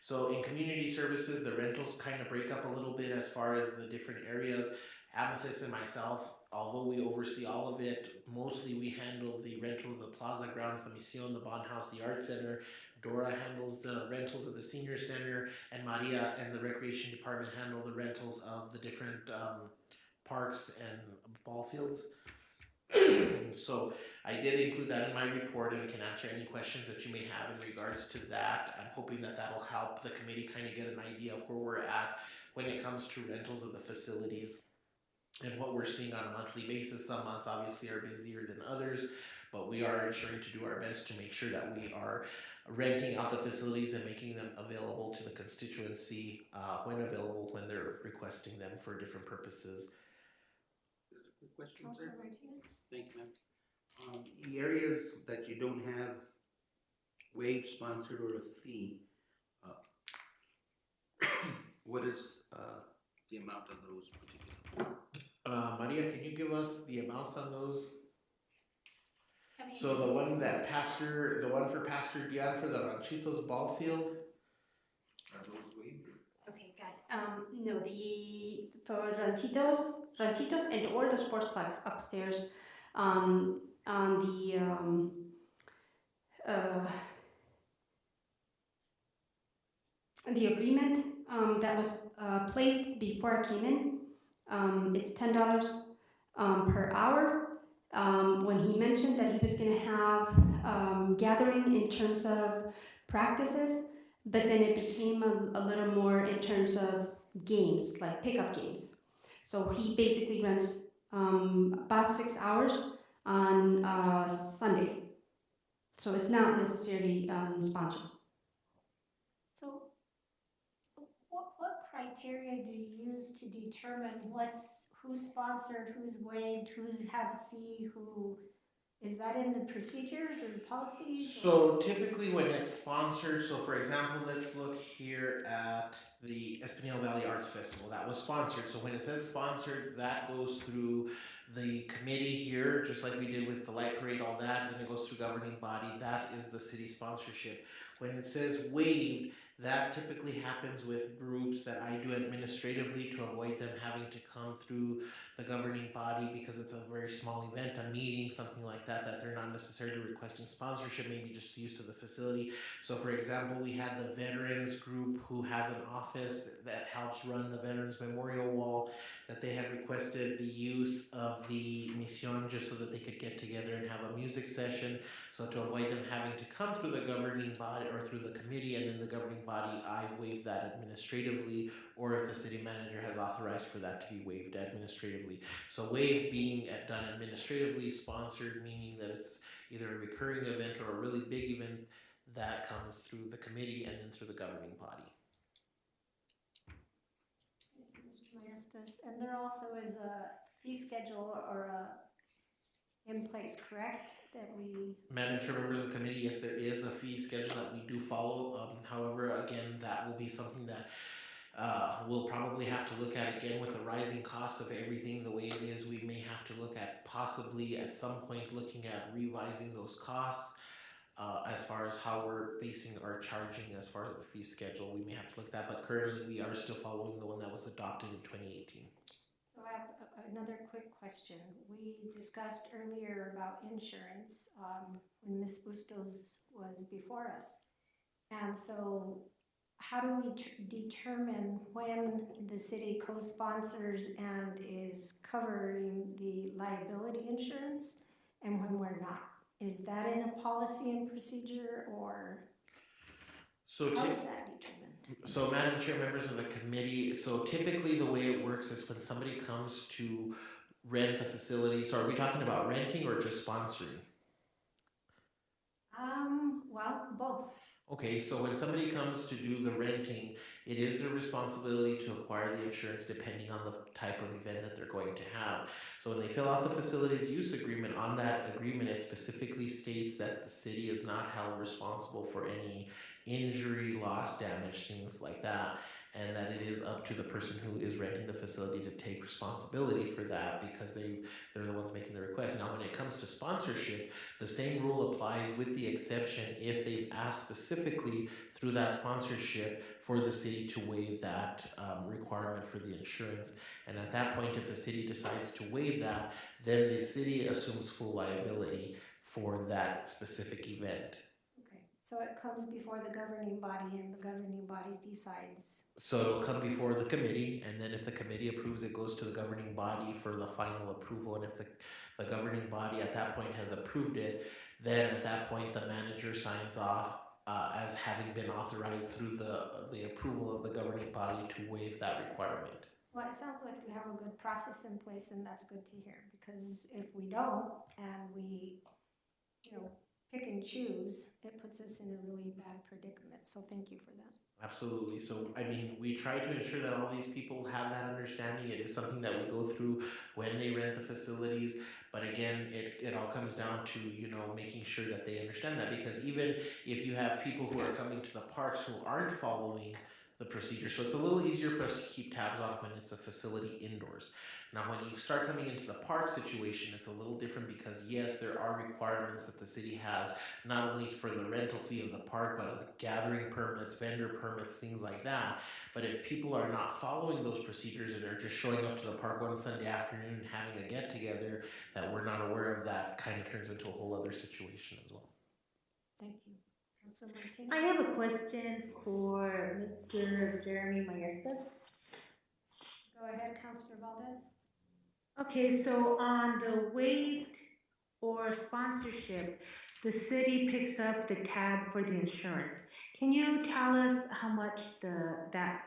Speaker 3: So in community services, the rentals kind of break up a little bit as far as the different areas. Amethyst and myself, although we oversee all of it, mostly we handle the rental of the plaza grounds, the Misión, the bond house, the art center. Dora handles the rentals of the senior center, and Maria and the recreation department handle the rentals of the different parks and ball fields. So I did include that in my report and can answer any questions that you may have in regards to that. I'm hoping that that'll help the committee kind of get an idea of where we're at when it comes to rentals of the facilities. and what we're seeing on a monthly basis. Some months obviously are busier than others, but we are ensuring to do our best to make sure that we are renting out the facilities and making them available to the constituency when available, when they're requesting them for different purposes.
Speaker 9: There's a quick question,
Speaker 1: Councilor
Speaker 9: sir.
Speaker 1: Martinez?
Speaker 9: Thank you, ma'am. The areas that you don't have wage sponsored or a fee, what is the amount of those particular?
Speaker 3: Maria, can you give us the amounts on those?
Speaker 1: Have you-
Speaker 3: So the one for Pastor Dion for the Ranchitos ball field.
Speaker 9: Are those waived?
Speaker 8: Okay, got it. No, for Ranchitos and or the sportsplex upstairs, on the agreement that was placed before I came in, it's $10 per hour. When he mentioned that he was going to have gathering in terms of practices, but then it became a little more in terms of games, like pickup games. So he basically runs about 6 hours on Sunday. So it's not necessarily sponsored.
Speaker 1: So, what criteria do you use to determine who's sponsored, who's waived, who has a fee, is that in the procedures or the policies?
Speaker 3: So typically when it's sponsored, so for example, let's look here at the Espinal Valley Arts Festival. That was sponsored. So when it says sponsored, that goes through the committee here, just like we did with the light parade, all that. Then it goes through governing body. That is the city sponsorship. When it says waived, that typically happens with groups that I do administratively to avoid them having to come through the governing body because it's a very small event, a meeting, something like that, that they're not necessarily requesting sponsorship, maybe just use of the facility. So for example, we had the veterans group who has an office that helps run the Veterans Memorial Wall, that they had requested the use of the Mission just so that they could get together and have a music session. So to avoid them having to come through the governing body or through the committee and then the governing body, I've waived that administratively, or if the city manager has authorized for that to be waived administratively. So waived being done administratively, sponsored meaning that it's either a recurring event or a really big event that comes through the committee and then through the governing body.
Speaker 1: Thank you, Mr. Maestas. And there also is a fee schedule in place, correct? That we.
Speaker 3: Madam Chair, members of the committee, yes, there is a fee schedule that we do follow. However, again, that will be something that we'll probably have to look at again with the rising costs of everything the way it is. We may have to look at possibly at some point looking at revising those costs as far as how we're basing our charging as far as the fee schedule. We may have to look at that, but currently we are still following the one that was adopted in 2018.
Speaker 1: So I have another quick question. We discussed earlier about insurance when Ms. Bustos was before us. And so how do we determine when the city co-sponsors and is covering the liability insurance and when we're not? Is that in a policy and procedure, or
Speaker 3: So
Speaker 1: how is that determined?
Speaker 3: So Madam Chair, members of the committee, so typically the way it works is when somebody comes to rent the facility, so are we talking about renting or just sponsoring?
Speaker 1: Well, both.
Speaker 3: Okay, so when somebody comes to do the renting, it is their responsibility to acquire the insurance depending on the type of event that they're going to have. So when they fill out the facilities use agreement, on that agreement it specifically states that the city is not held responsible for any injury, loss, damage, things like that, and that it is up to the person who is renting the facility to take responsibility for that because they're the ones making the request. Now when it comes to sponsorship, the same rule applies with the exception if they've asked specifically through that sponsorship for the city to waive that requirement for the insurance. And at that point, if the city decides to waive that, then the city assumes full liability for that specific event.
Speaker 1: Okay, so it comes before the governing body and the governing body decides.
Speaker 3: So it'll come before the committee, and then if the committee approves, it goes to the governing body for the final approval. And if the governing body at that point has approved it, then at that point the manager signs off as having been authorized through the approval of the governing body to waive that requirement.
Speaker 1: Well, it sounds like we have a good process in place, and that's good to hear, because if we don't, and we, pick and choose, it puts us in a really bad predicament, so thank you for that.
Speaker 3: Absolutely. So, I mean, we try to ensure that all these people have that understanding. It is something that we go through when they rent the facilities. But again, it all comes down to, making sure that they understand that. Because even if you have people who are coming to the parks who aren't following the procedure, so it's a little easier for us to keep tabs on when it's a facility indoors. Now, when you start coming into the park situation, it's a little different because, yes, there are requirements that the city has, not only for the rental fee of the park, but of the gathering permits, vendor permits, things like that. But if people are not following those procedures and are just showing up to the park one Sunday afternoon and having a get together that we're not aware of, that kind of turns into a whole other situation as well.
Speaker 1: Thank you. Councilor Martinez?
Speaker 4: I have a question for Mr. Jeremy Maestas.
Speaker 1: Go ahead, Councilor Valdez.
Speaker 4: Okay, so on the waived or sponsorship, the city picks up the tab for the insurance. Can you tell us how much that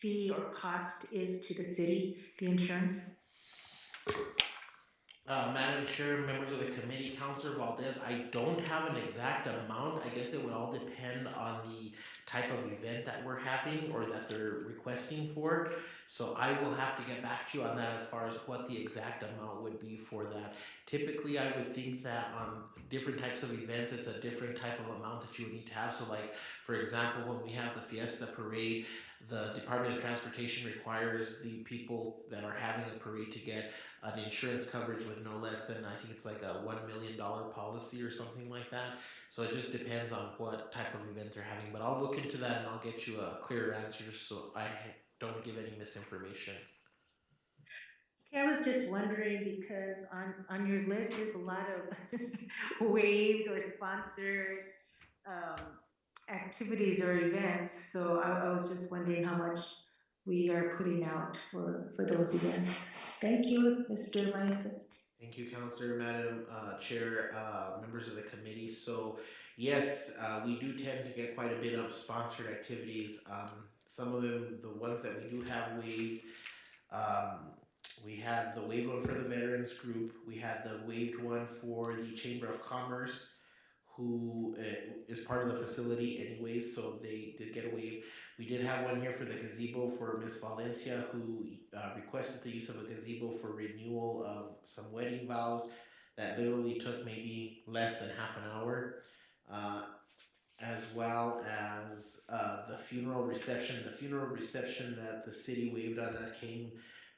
Speaker 4: fee or cost is to the city, the insurance?
Speaker 3: Madam Chair, members of the committee, Councilor Valdez, I don't have an exact amount. I guess it would all depend on the type of event that we're having or that they're requesting for. So I will have to get back to you on that as far as what the exact amount would be for that. Typically, I would think that on different types of events, it's a different type of amount that you would need to have. So like, for example, when we have the Fiesta Parade, the Department of Transportation requires the people that are having a parade to get an insurance coverage with no less than, I think it's like a $1 million policy or something like that. So it just depends on what type of event they're having. But I'll look into that and I'll get you a clearer answer just so I don't give any misinformation.
Speaker 4: Okay, I was just wondering because on your list, there's a lot of waived or sponsored activities or events. So I was just wondering how much we are putting out for those events. Thank you, Mr. Maestas.
Speaker 3: Thank you, Councilor, Madam Chair, members of the committee. So, yes, we do tend to get quite a bit of sponsored activities. Some of them, the ones that we do have waived, we had the waived one for the Veterans Group. We had the waived one for the Chamber of Commerce, who is part of the facility anyways, so they did get a waive. We did have one here for the gazebo for Miss Valencia, who requested the use of a gazebo for renewal of some wedding vows that literally took maybe less than half an hour. As well as the funeral reception. The funeral reception that the city waived on that came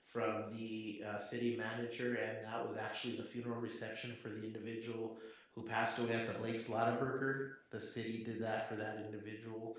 Speaker 3: from the city manager, and that was actually the funeral reception for the individual who passed away at the Blake Slaughterburger. The city did that for that individual.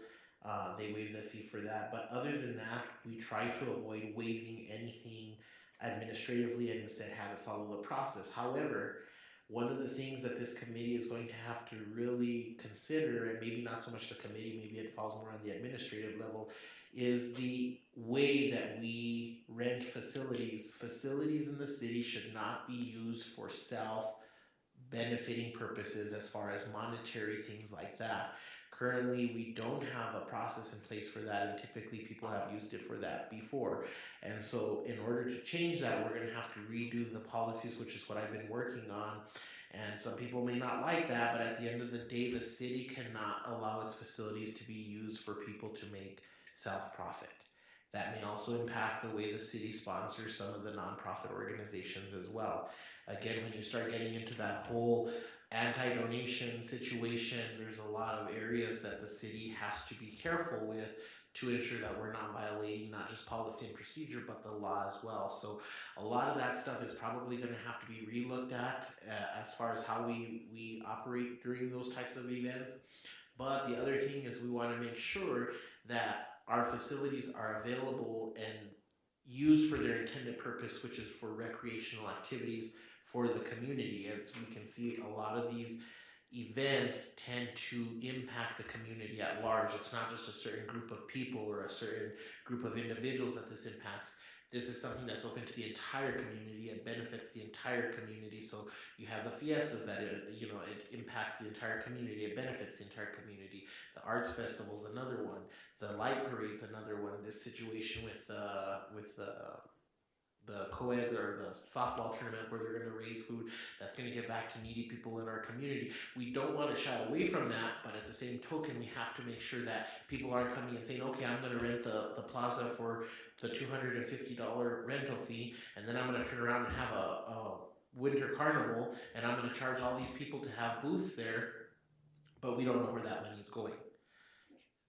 Speaker 3: They waived the fee for that. But other than that, we try to avoid waiving anything administratively and instead have it follow the process. However, one of the things that this committee is going to have to really consider, and maybe not so much the committee, maybe it falls more on the administrative level, is the way that we rent facilities. Facilities in the city should not be used for self-benefiting purposes as far as monetary things like that. Currently, we don't have a process in place for that, and typically people have used it for that before. And so in order to change that, we're going to have to redo the policies, which is what I've been working on. And some people may not like that, but at the end of the day, the city cannot allow its facilities to be used for people to make self-profit. That may also impact the way the city sponsors some of the nonprofit organizations as well. Again, when you start getting into that whole anti-donation situation, there's a lot of areas that the city has to be careful with to ensure that we're not violating not just policy and procedure, but the law as well. So a lot of that stuff is probably going to have to be relooked at as far as how we operate during those types of events. But the other thing is we want to make sure that our facilities are available and used for their intended purpose, which is for recreational activities for the community. As we can see, a lot of these events tend to impact the community at large. It's not just a certain group of people or a certain group of individuals that this impacts. This is something that's open to the entire community and benefits the entire community. So you have the fiestas that it impacts the entire community. It benefits the entire community. The arts festival is another one. The light parade's another one. This situation with the the co-ed or the softball tournament where they're going to raise food that's going to give back to needy people in our community. We don't want to shy away from that, but at the same token, we have to make sure that people aren't coming and saying, okay, I'm going to rent the plaza for the $250 rental fee, and then I'm going to turn around and have a winter carnival, and I'm going to charge all these people to have booths there, but we don't know where that money is going.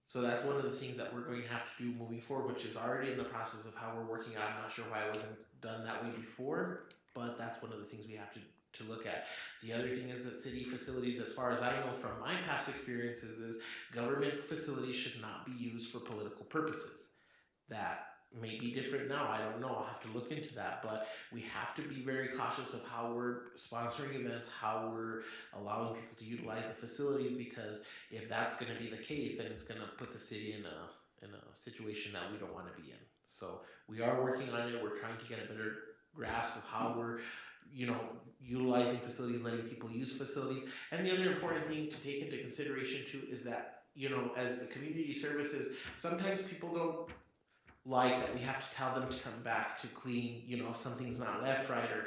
Speaker 3: So that's one of the things that we're going to have to do moving forward, which is already in the process of how we're working on. I'm not sure why it wasn't done that way before, but that's one of the things we have to look at. The other thing is that city facilities, as far as I know from my past experiences, is government facilities should not be used for political purposes. That may be different now, I don't know, I'll have to look into that, but we have to be very cautious of how we're sponsoring events, how we're allowing people to utilize the facilities, because if that's going to be the case, then it's going to put the city in a situation that we don't want to be in. So we are working on it. We're trying to get a better grasp of how we're, utilizing facilities, letting people use facilities. And the other important thing to take into consideration too is that, as the community services, sometimes people don't like that we have to tell them to come back to clean, if something's not left right, or,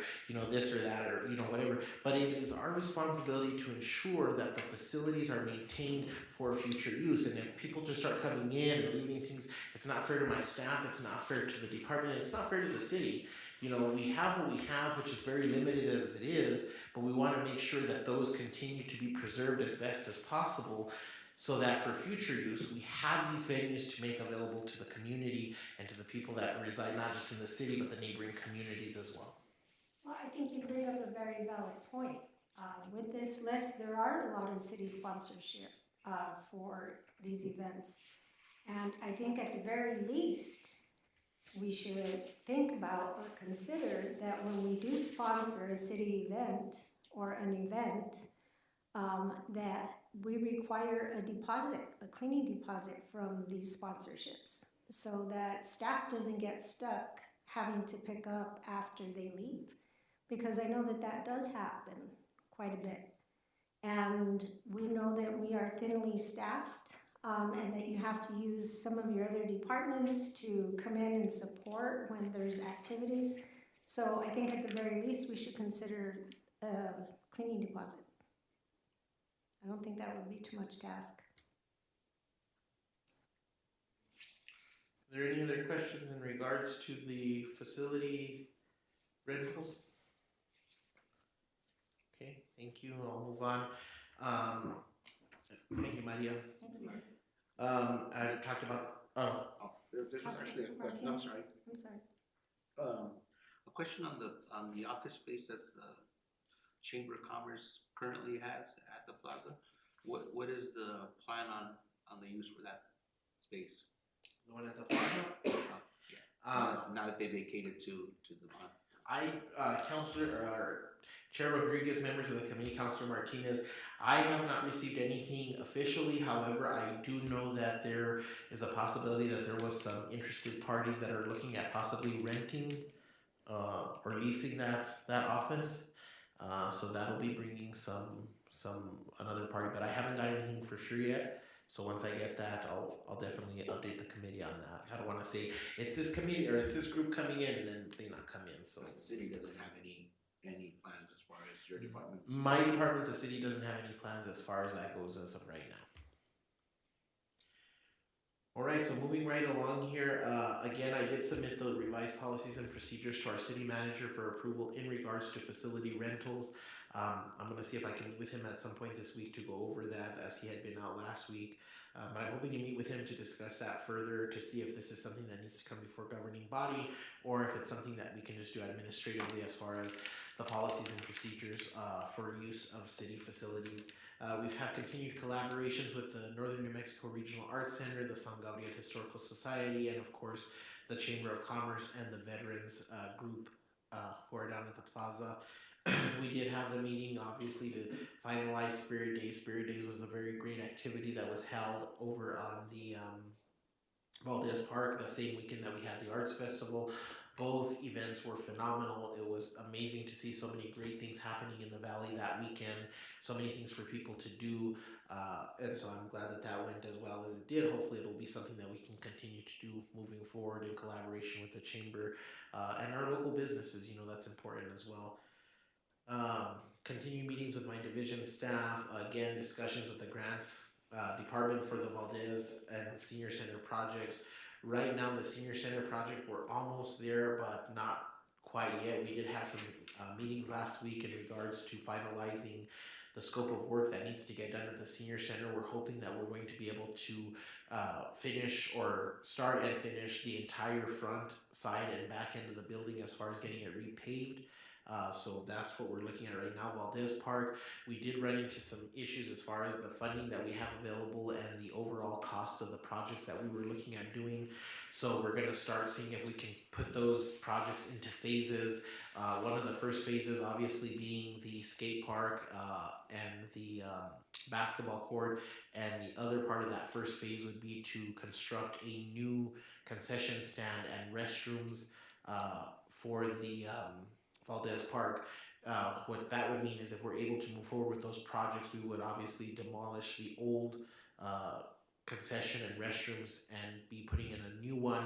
Speaker 3: this or that, or, whatever. But it is our responsibility to ensure that the facilities are maintained for future use. And if people just start coming in and leaving things, it's not fair to my staff, it's not fair to the department, it's not fair to the city. We have what we have, which is very limited as it is, but we want to make sure that those continue to be preserved as best as possible, so that for future use, we have these venues to make available to the community and to the people that reside not just in the city, but the neighboring communities as well.
Speaker 1: Well, I think you bring up a very valid point. With this list, there are a lot of city sponsorship for these events. And I think at the very least, we should think about or consider that when we do sponsor a city event or an event, that we require a deposit, a cleaning deposit from these sponsorships, so that staff doesn't get stuck having to pick up after they leave. Because I know that does happen quite a bit. And we know that we are thinly staffed, and that you have to use some of your other departments to come in and support when there's activities. So I think at the very least we should consider a cleaning deposit. I don't think that would be too much to ask.
Speaker 3: Are there any other questions in regards to the facility rentals? Okay, thank you. I'll move on. Thank you, Maria.
Speaker 1: Thank you.
Speaker 3: I talked about,
Speaker 9: This was actually a question, I'm sorry.
Speaker 1: I'm sorry.
Speaker 9: A question on the office space that the Chamber of Commerce currently has at the plaza. What is the plan on the use for that space?
Speaker 3: the one at the plaza.
Speaker 9: Now that they vacated to the bond.
Speaker 3: Councilor Chair Rodriguez, members of the committee, Councilor Martinez, I have not received anything officially. However, I do know that there is a possibility that there was some interested parties that are looking at possibly renting or leasing that office. So that'll be bringing another party, but I haven't got anything for sure yet. So once I get that, I'll definitely update the committee on that. I don't want to say it's this committee or it's this group coming in and then they not come in. So
Speaker 9: the city doesn't have any plans as far as your department?
Speaker 3: My department, the city doesn't have any plans as far as that goes as of right now. All right, so moving right along here, again, I did submit the revised policies and procedures to our city manager for approval in regards to facility rentals. I'm going to see if I can meet with him at some point this week to go over that, as he had been out last week. I'm hoping to meet with him to discuss that further, to see if this is something that needs to come before governing body, or if it's something that we can just do administratively as far as the policies and procedures for use of city facilities. We've had continued collaborations with the Northern New Mexico Regional Arts Center, the San Gabriel Historical Society, and of course the Chamber of Commerce and the Veterans group who are down at the plaza. We did have the meeting, obviously, to finalize Spirit Days. Spirit Days was a very great activity that was held over on the Valdez Park the same weekend that we had the Arts Festival. Both events were phenomenal. It was amazing to see so many great things happening in the valley that weekend, so many things for people to do. And so I'm glad that that went as well as it did. Hopefully, it'll be something that we can continue to do moving forward in collaboration with the chamber and our local businesses. You know, that's important as well. Continue meetings with my division staff. Again, discussions with the grants department for the Valdez and Senior Center projects. Right now, the Senior Center project, we're almost there, but not quite yet. We did have some meetings last week in regards to finalizing the scope of work that needs to get done at the Senior Center. We're hoping that we're going to be able to finish or start and finish the entire front, side, and back end of the building as far as getting it repaved. So that's what we're looking at right now. Valdez Park, we did run into some issues as far as the funding that we have available and the overall cost of the projects that we were looking at doing. So we're going to start seeing if we can put those projects into phases. One of the first phases obviously being the skate park and the basketball court, and the other part of that first phase would be to construct a new concession stand and restrooms for the Valdez Park. What that would mean is if we're able to move forward with those projects, we would obviously demolish the old concession and restrooms and be putting in a new one.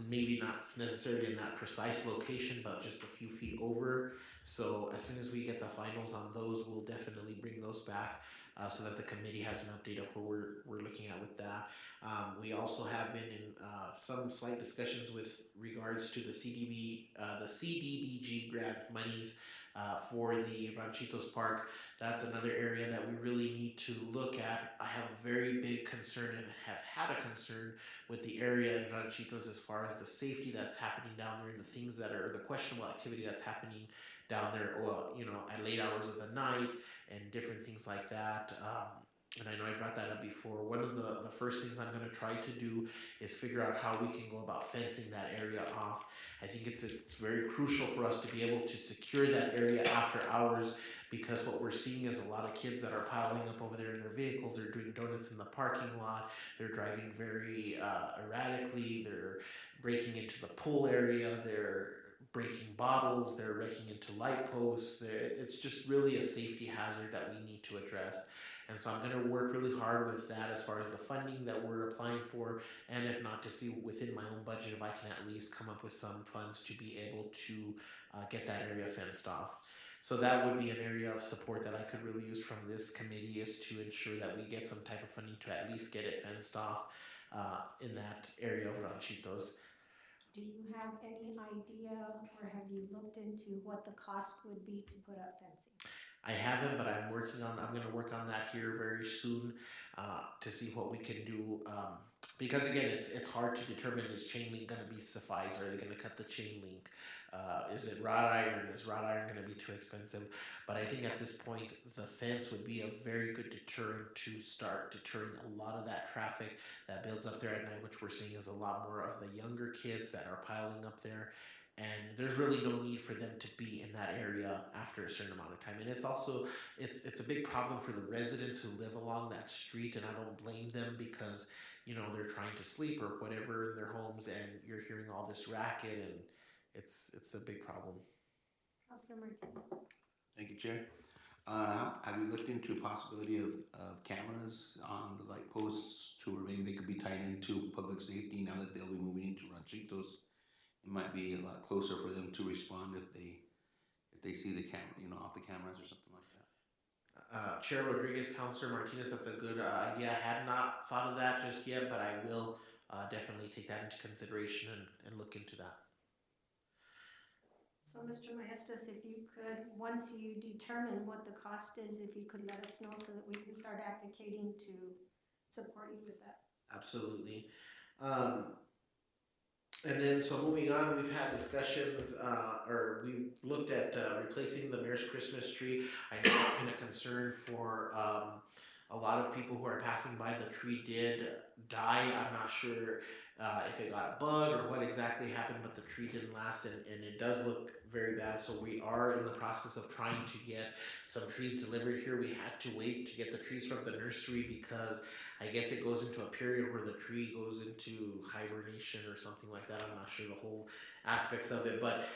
Speaker 3: Maybe not necessarily in that precise location, but just a few feet over. So as soon as we get the finals on those, we'll definitely bring those back so that the committee has an update of where we're looking at with that. We also have been in some slight discussions with regards to the CDBG grant monies for the Ranchitos Park. That's another area that we really need to look at. I have a very big concern and have had a concern with the area in Ranchitos as far as the safety that's happening down there and the things that are the questionable activity that's happening down there, you know, at late hours of the night and different things like that. And I know I brought that up before. One of the first things I'm going to try to do is figure out how we can go about fencing that area off. I think it's very crucial for us to be able to secure that area after hours, because what we're seeing is a lot of kids that are piling up over there in their vehicles. They're doing donuts in the parking lot. They're driving very erratically. They're breaking into the pool area. They're breaking bottles. They're breaking into light posts. It's just really a safety hazard that we need to address. And so I'm going to work really hard with that as far as the funding that we're applying for, and if not, to see within my own budget if I can at least come up with some funds to be able to get that area fenced off. So that would be an area of support that I could really use from this committee, is to ensure that we get some type of funding to at least get it fenced off in that area of Ranchitos.
Speaker 1: Do you have any idea, or have you looked into what the cost would be to put up fencing?
Speaker 3: I haven't, but I'm going to work on that here very soon to see what we can do. Because again, it's hard to determine, is chain link going to be suffice? Are they going to cut the chain link? Is it wrought iron? Is wrought iron going to be too expensive? But I think at this point, the fence would be a very good deterrent to start deterring a lot of that traffic that builds up there at night, which we're seeing is a lot more of the younger kids that are piling up there. And there's really no need for them to be in that area after a certain amount of time. And it's also, it's a big problem for the residents who live along that street, and I don't blame them, because, you know, they're trying to sleep or whatever in their homes, and you're hearing all this racket, and it's a big problem.
Speaker 1: Councilor Martinez.
Speaker 9: Thank you, Chair. Have you looked into a possibility of cameras on the light posts to where maybe they could be tied into public safety now that they'll be moving into Ranchitos? It might be a lot closer for them to respond if they see the camera, you know, off the cameras or something like that.
Speaker 3: Chair Rodriguez, Councilor Martinez, that's a good idea. I had not thought of that just yet, but I will definitely take that into consideration and look into that.
Speaker 1: So Mr. Maestas, if you could, once you determine what the cost is, if you could let us know so that we can start advocating to support you with that.
Speaker 3: Absolutely. And then, so moving on, we've had discussions, or we've looked at replacing the mayor's Christmas tree. I know it's been a concern for a lot of people who are passing by. The tree did die. I'm not sure if it got a bug or what exactly happened, but the tree didn't last, and it does look very bad. So we are in the process of trying to get some trees delivered here. We had to wait to get the trees from the nursery because I guess it goes into a period where the tree goes into hibernation or something like that. I'm not sure the whole aspects of it, but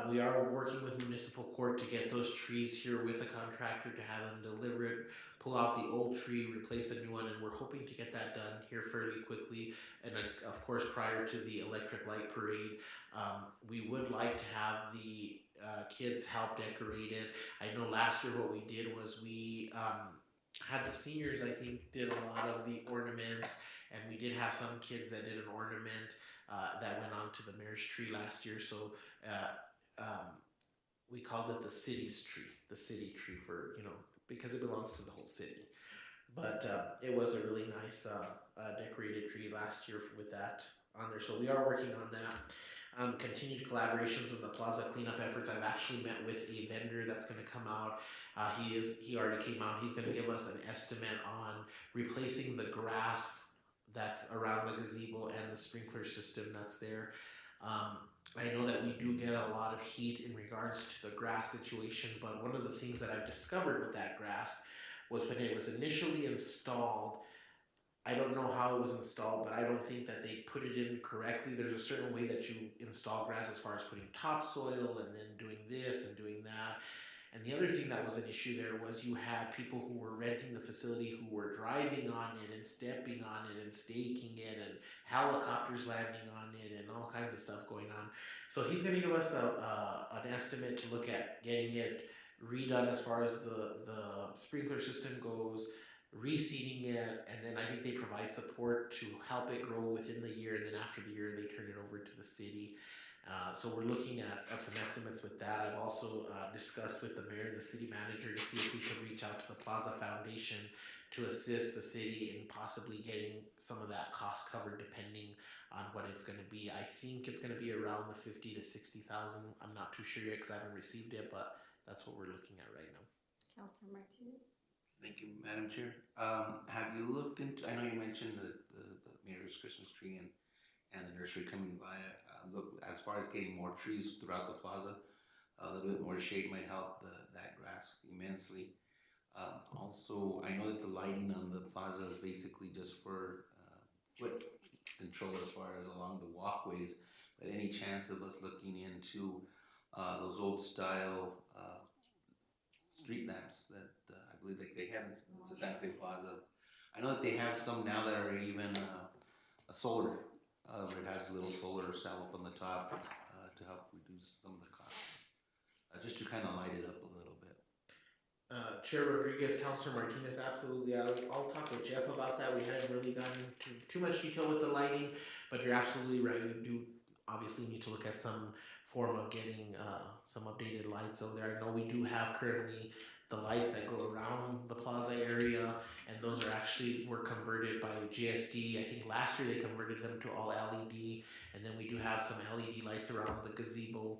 Speaker 3: we are working with municipal court to get those trees here with a contractor to have them delivered, pull out the old tree, replace a new one, and we're hoping to get that done here fairly quickly. And of course, prior to the electric light parade, we would like to have the kids help decorate it. I know last year what we did was we had the seniors, I think, did a lot of the ornaments, and we did have some kids that did an ornament that went onto the mayor's tree last year. So we called it the city's tree, the city tree for, because it belongs to the whole city. But it was a really nice decorated tree last year with that on there. So we are working on that. Continued collaborations with the plaza cleanup efforts. I've actually met with a vendor that's going to come out. He already came out. He's going to give us an estimate on replacing the grass that's around the gazebo and the sprinkler system that's there. I know that we do get a lot of heat in regards to the grass situation, but one of the things that I've discovered with that grass was when it was initially installed. I don't know how it was installed, but I don't think that they put it in correctly. There's a certain way that you install grass as far as putting topsoil and then doing this and doing that. And the other thing that was an issue there was you had people who were renting the facility who were driving on it and stepping on it and staking it and helicopters landing on it and all kinds of stuff going on. So he's going to give us an estimate to look at getting it redone as far as the sprinkler system goes, reseeding it, and then I think they provide support to help it grow within the year, and then after the year they turn it over to the city. So we're looking at some estimates with that. I've also discussed with the mayor and the city manager to see if we should reach out to the Plaza Foundation to assist the city in possibly getting some of that cost covered depending on what it's going to be. I think it's going to be around the 50 to 60,000. I'm not too sure yet because I haven't received it, but that's what we're looking at right now.
Speaker 2: Councilor Martinez?
Speaker 9: Thank you, Madam Chair. Have you looked into, I know you mentioned the mayor's Christmas tree and the nursery coming by. Look, as far as getting more trees throughout the plaza, a little bit more shade might help that grass immensely. Also, I know that the lighting on the plaza is basically just for foot control as far as along the walkways, but any chance of us looking into those old style street lamps that I believe that they have in the Santa Fe Plaza. I know that they have some now that are even a solar, where it has a little solar cell up on the top to help reduce some of the costs, just to kind of light it up a little bit.
Speaker 3: Chair Rodriguez, Councilor Martinez, absolutely. I'll talk with Jeff about that. We haven't really gotten into too much detail with the lighting, but you're absolutely right. We do obviously need to look at some form of getting some updated lights over there. I know we do have currently the lights that go around the plaza area, and those were converted by GSD. I think last year they converted them to all LED, and then we do have some LED lights around the gazebo,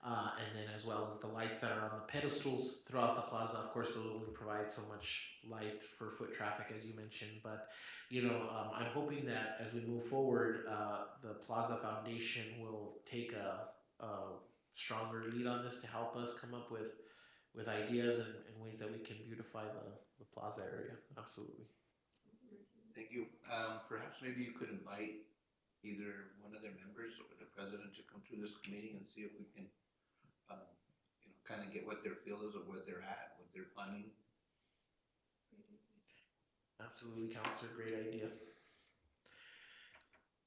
Speaker 3: and then as well as the lights that are on the pedestals throughout the plaza. Of course, those only provide so much light for foot traffic, as you mentioned, but I'm hoping that as we move forward, the Plaza Foundation will take a stronger lead on this to help us come up with ideas and ways that we can beautify the plaza area. Absolutely.
Speaker 9: Thank you. Perhaps maybe you could invite either one of their members or the president to come to this committee and see if we can, kind of get what their feel is of where they're at, what they're planning.
Speaker 3: Absolutely, Councilor. Great idea.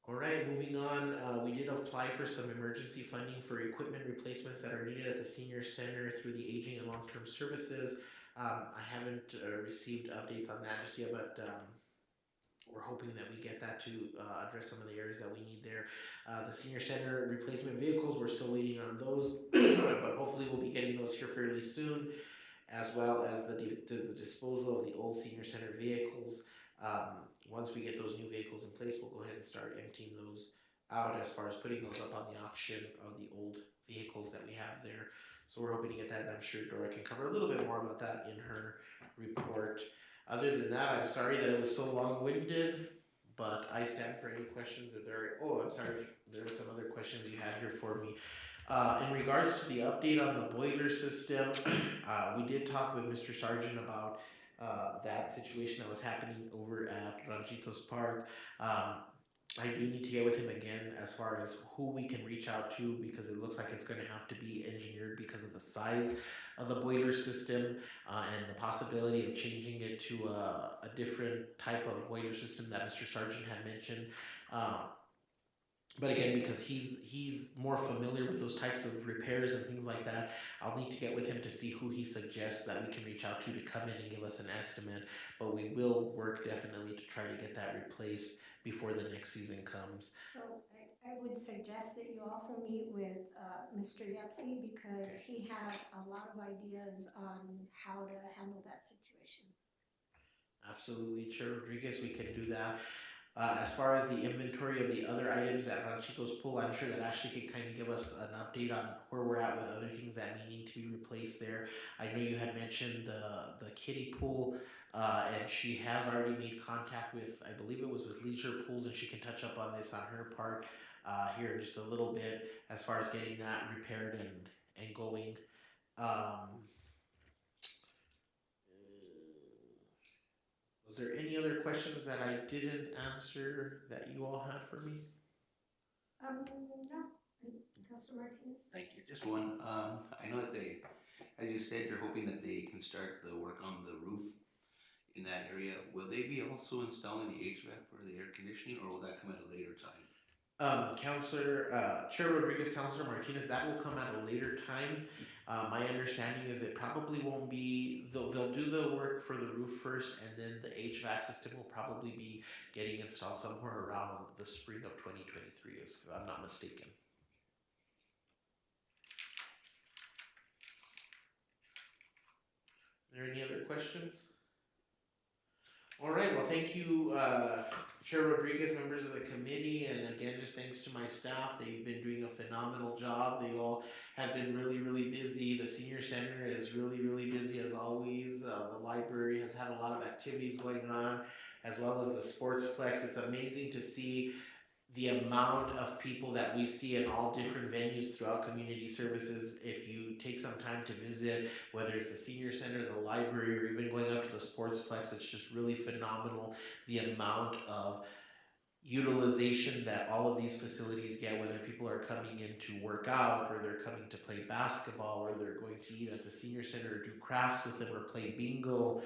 Speaker 3: All right, moving on. We did apply for some emergency funding for equipment replacements that are needed at the senior center through the Aging and Long-Term Services. I haven't received updates on that just yet, but we're hoping that we get that to address some of the areas that we need there. The senior center replacement vehicles, we're still waiting on those, but hopefully we'll be getting those here fairly soon, as well as the disposal of the old senior center vehicles. Once we get those new vehicles in place, we'll go ahead and start emptying those out as far as putting those up on the auction of the old vehicles that we have there. So we're hoping to get that, and I'm sure Dora can cover a little bit more about that in her report. Other than that, I'm sorry that it was so long-winded, but I stand for any questions if there are, oh, I'm sorry, there are some other questions you had here for me. In regards to the update on the boiler system, we did talk with Mr. Sargent about that situation that was happening over at Ranchitos Park. I do need to get with him again as far as who we can reach out to, because it looks like it's going to have to be engineered because of the size of the boiler system and the possibility of changing it to a different type of boiler system that Mr. Sargent had mentioned. But again, because he's more familiar with those types of repairs and things like that, I'll need to get with him to see who he suggests that we can reach out to come in and give us an estimate. But we will work definitely to try to get that replaced before the next season comes.
Speaker 1: So I would suggest that you also meet with Mr. Yatsi, because he had a lot of ideas on how to handle that situation.
Speaker 3: Absolutely, Chair Rodriguez, we can do that. As far as the inventory of the other items at Ranchito's Pool, I'm sure that Ashley can kind of give us an update on where we're at with other things that may need to be replaced there. I know you had mentioned the kiddie pool, and she has already made contact with, I believe it was with Leisure Pools, and she can touch up on this on her part here in just a little bit as far as getting that repaired and going. Was there any other questions that I didn't answer that you all had for me?
Speaker 1: No, Councilor Martinez?
Speaker 9: Thank you. Just one, I know that they, as you said, you're hoping that they can start the work on the roof in that area. Will they be also installing the HVAC for the air conditioning, or will that come at a later time?
Speaker 3: Chair Rodriguez, Councilor Martinez, that will come at a later time. My understanding is it probably won't be, they'll do the work for the roof first, and then the HVAC system will probably be getting installed somewhere around the spring of 2023, if I'm not mistaken. Are there any other questions? All right, well, thank you, Chair Rodriguez, members of the committee, and again, just thanks to my staff. They've been doing a phenomenal job. They all have been really, really busy. The senior center is really, really busy as always. The library has had a lot of activities going on, as well as the sportsplex. It's amazing to see the amount of people that we see in all different venues throughout community services. If you take some time to visit, whether it's the senior center, the library, or even going up to the sportsplex, it's just really phenomenal the amount of utilization that all of these facilities get, whether people are coming in to work out, or they're coming to play basketball, or they're going to eat at the senior center, or do crafts with them, or play bingo.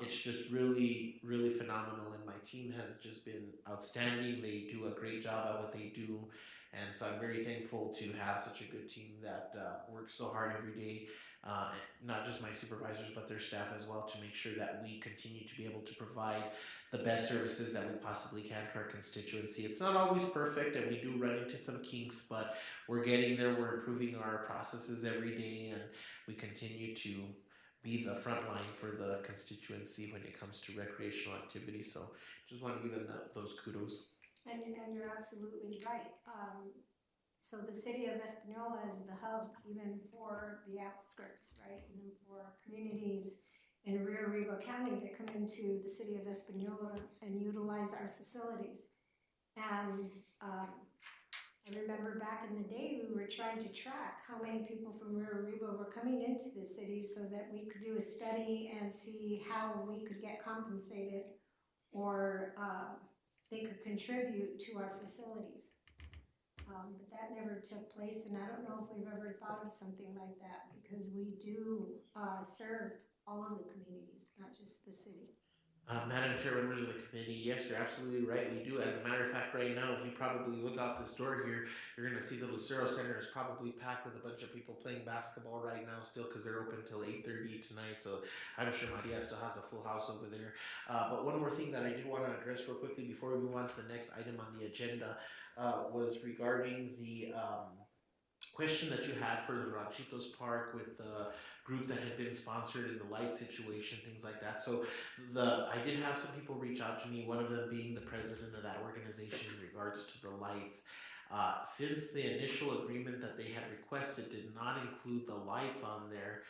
Speaker 3: It's just really, really phenomenal, and my team has just been outstanding. They do a great job at what they do, and so I'm very thankful to have such a good team that works so hard every day. Not just my supervisors, but their staff as well, to make sure that we continue to be able to provide the best services that we possibly can to our constituency. It's not always perfect, and we do run into some kinks, but we're getting there. We're improving our processes every day, and we continue to be the front line for the constituency when it comes to recreational activities. So just want to give them those kudos.
Speaker 1: And you're absolutely right. So the city of Espanola is the hub even for the outskirts, right? Even for communities in Rio Arriba County that come into the city of Espanola and utilize our facilities. And I remember back in the day, we were trying to track how many people from Rio Arriba were coming into the city so that we could do a study and see how we could get compensated, or they could contribute to our facilities. But that never took place, and I don't know if we've ever thought of something like that, because we do serve all of the communities, not just the city.
Speaker 3: Madam Chair, members of the committee, yes, you're absolutely right. We do. As a matter of fact, right now, if you probably look out this door here, you're going to see the Lucero Center is probably packed with a bunch of people playing basketball right now still, because they're open until 8:30 tonight. So I'm sure Maria still has a full house over there. But one more thing that I did want to address real quickly before we move on to the next item on the agenda was regarding the question that you had for the Ranchitos Park with the group that had been sponsored in the light situation, things like that. So I did have some people reach out to me, one of them being the president of that organization in regards to the lights. Since the initial agreement that they had requested did not include the lights on there,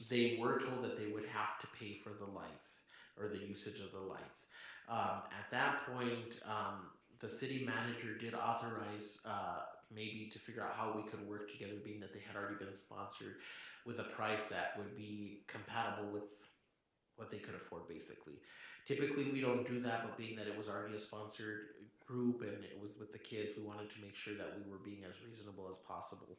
Speaker 3: they were told that they would have to pay for the lights, or the usage of the lights. At that point, the city manager did authorize maybe to figure out how we could work together, being that they had already been sponsored, with a price that would be compatible with what they could afford, basically. Typically, we don't do that, but being that it was already a sponsored group and it was with the kids, we wanted to make sure that we were being as reasonable as possible.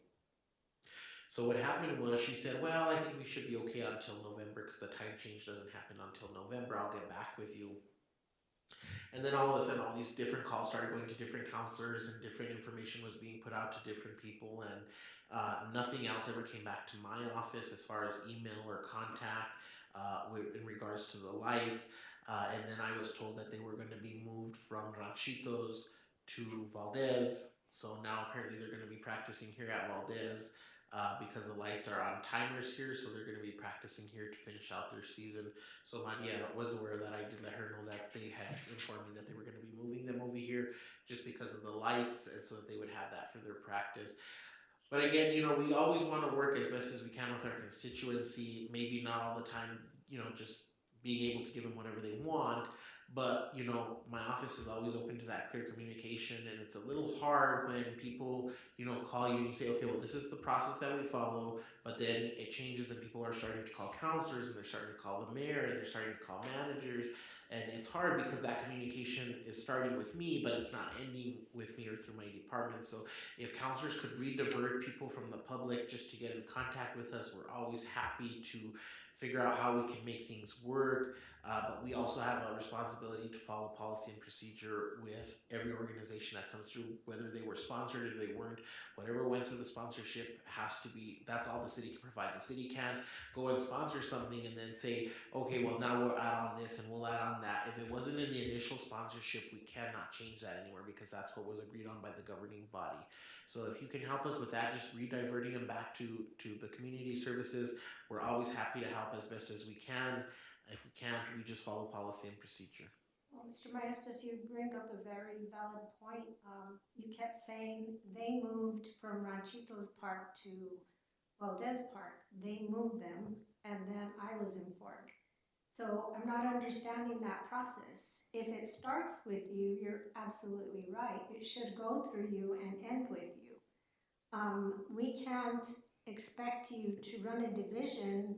Speaker 3: So what happened was she said, well, I think we should be okay until November because the time change doesn't happen until November. I'll get back with you. And then all of a sudden, all these different calls started going to different counselors and different information was being put out to different people. And nothing else ever came back to my office as far as email or contact in regards to the lights. And then I was told that they were going to be moved from Ranchitos to Valdez. So now apparently they're going to be practicing here at Valdez. Because the lights are on timers here, so they're going to be practicing here to finish out their season. So Maria was aware that I did let her know that they had informed me that they were going to be moving them over here just because of the lights, and so that they would have that for their practice. But again, we always want to work as best as we can with our constituency. Maybe not all the time, just being able to give them whatever they want. But, my office is always open to that clear communication, and it's a little hard when people, call you and you say, okay, well, this is the process that we follow, but then it changes and people are starting to call counselors and they're starting to call the mayor and they're starting to call managers. And it's hard because that communication is starting with me, but it's not ending with me or through my department. So if counselors could redivert people from the public just to get in contact with us, we're always happy to figure out how we can make things work. But we also have a responsibility to follow policy and procedure with every organization that comes through, whether they were sponsored or they weren't. Whatever went through the sponsorship has to be, that's all the city can provide. The city can't go and sponsor something and then say, okay, well, now we'll add on this and we'll add on that. If it wasn't in the initial sponsorship, we cannot change that anymore because that's what was agreed on by the governing body. So if you can help us with that, just rediverting them back to the community services, we're always happy to help as best as we can. If we can't, we just follow policy and procedure.
Speaker 1: Well, Mr. Maestas, you bring up a very valid point. You kept saying they moved from Ranchitos Park to Valdez Park. They moved them, and then I was informed. So I'm not understanding that process. If it starts with you, you're absolutely right. It should go through you and end with you. We can't expect you to run a division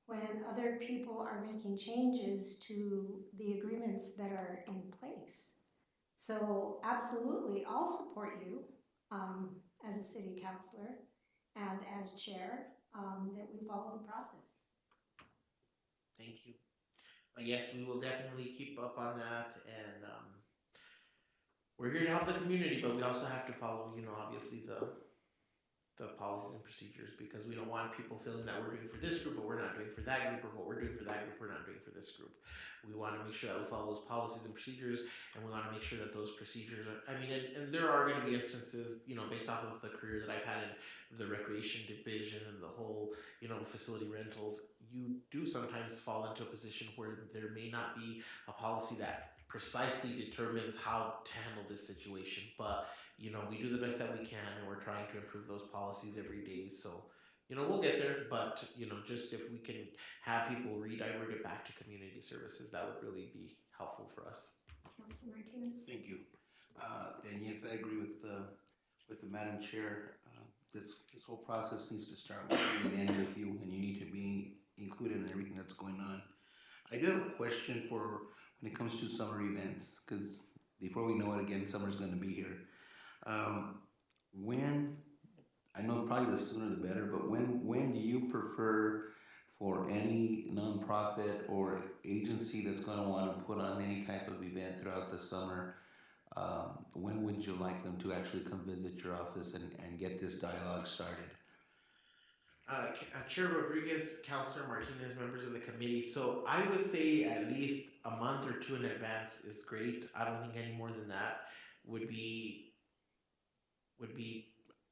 Speaker 1: when other people are making changes to the agreements that are in place. So absolutely, I'll support you as a city councilor and as chair that we follow the process.
Speaker 3: Thank you. But yes, we will definitely keep up on that, and we're here to help the community, but we also have to follow, obviously the policies and procedures, because we don't want people feeling that we're doing for this group, but we're not doing for that group, or what we're doing for that group, we're not doing for this group. We want to make sure that we follow those policies and procedures, and we want to make sure that those procedures are, and there are going to be instances, based off of the career that I've had in the recreation division and the whole, facility rentals, you do sometimes fall into a position where there may not be a policy that precisely determines how to handle this situation, but we do the best that we can, and we're trying to improve those policies every day. So, we'll get there, but, just if we can have people rediverted back to community services, that would really be helpful for us.
Speaker 1: Councilor Martinez?
Speaker 9: Thank you. And yes, I agree with the Madam Chair. This whole process needs to start with you and end with you, and you need to be included in everything that's going on. I do have a question for when it comes to summer events, because before we know it, again, summer's going to be here. When, I know probably the sooner the better, but when do you prefer for any nonprofit or agency that's going to want to put on any type of event throughout the summer, when would you like them to actually come visit your office and get this dialogue started?
Speaker 3: Chair Rodriguez, Councilor Martinez, members of the committee. So I would say at least a month or two in advance is great. I don't think any more than that would be,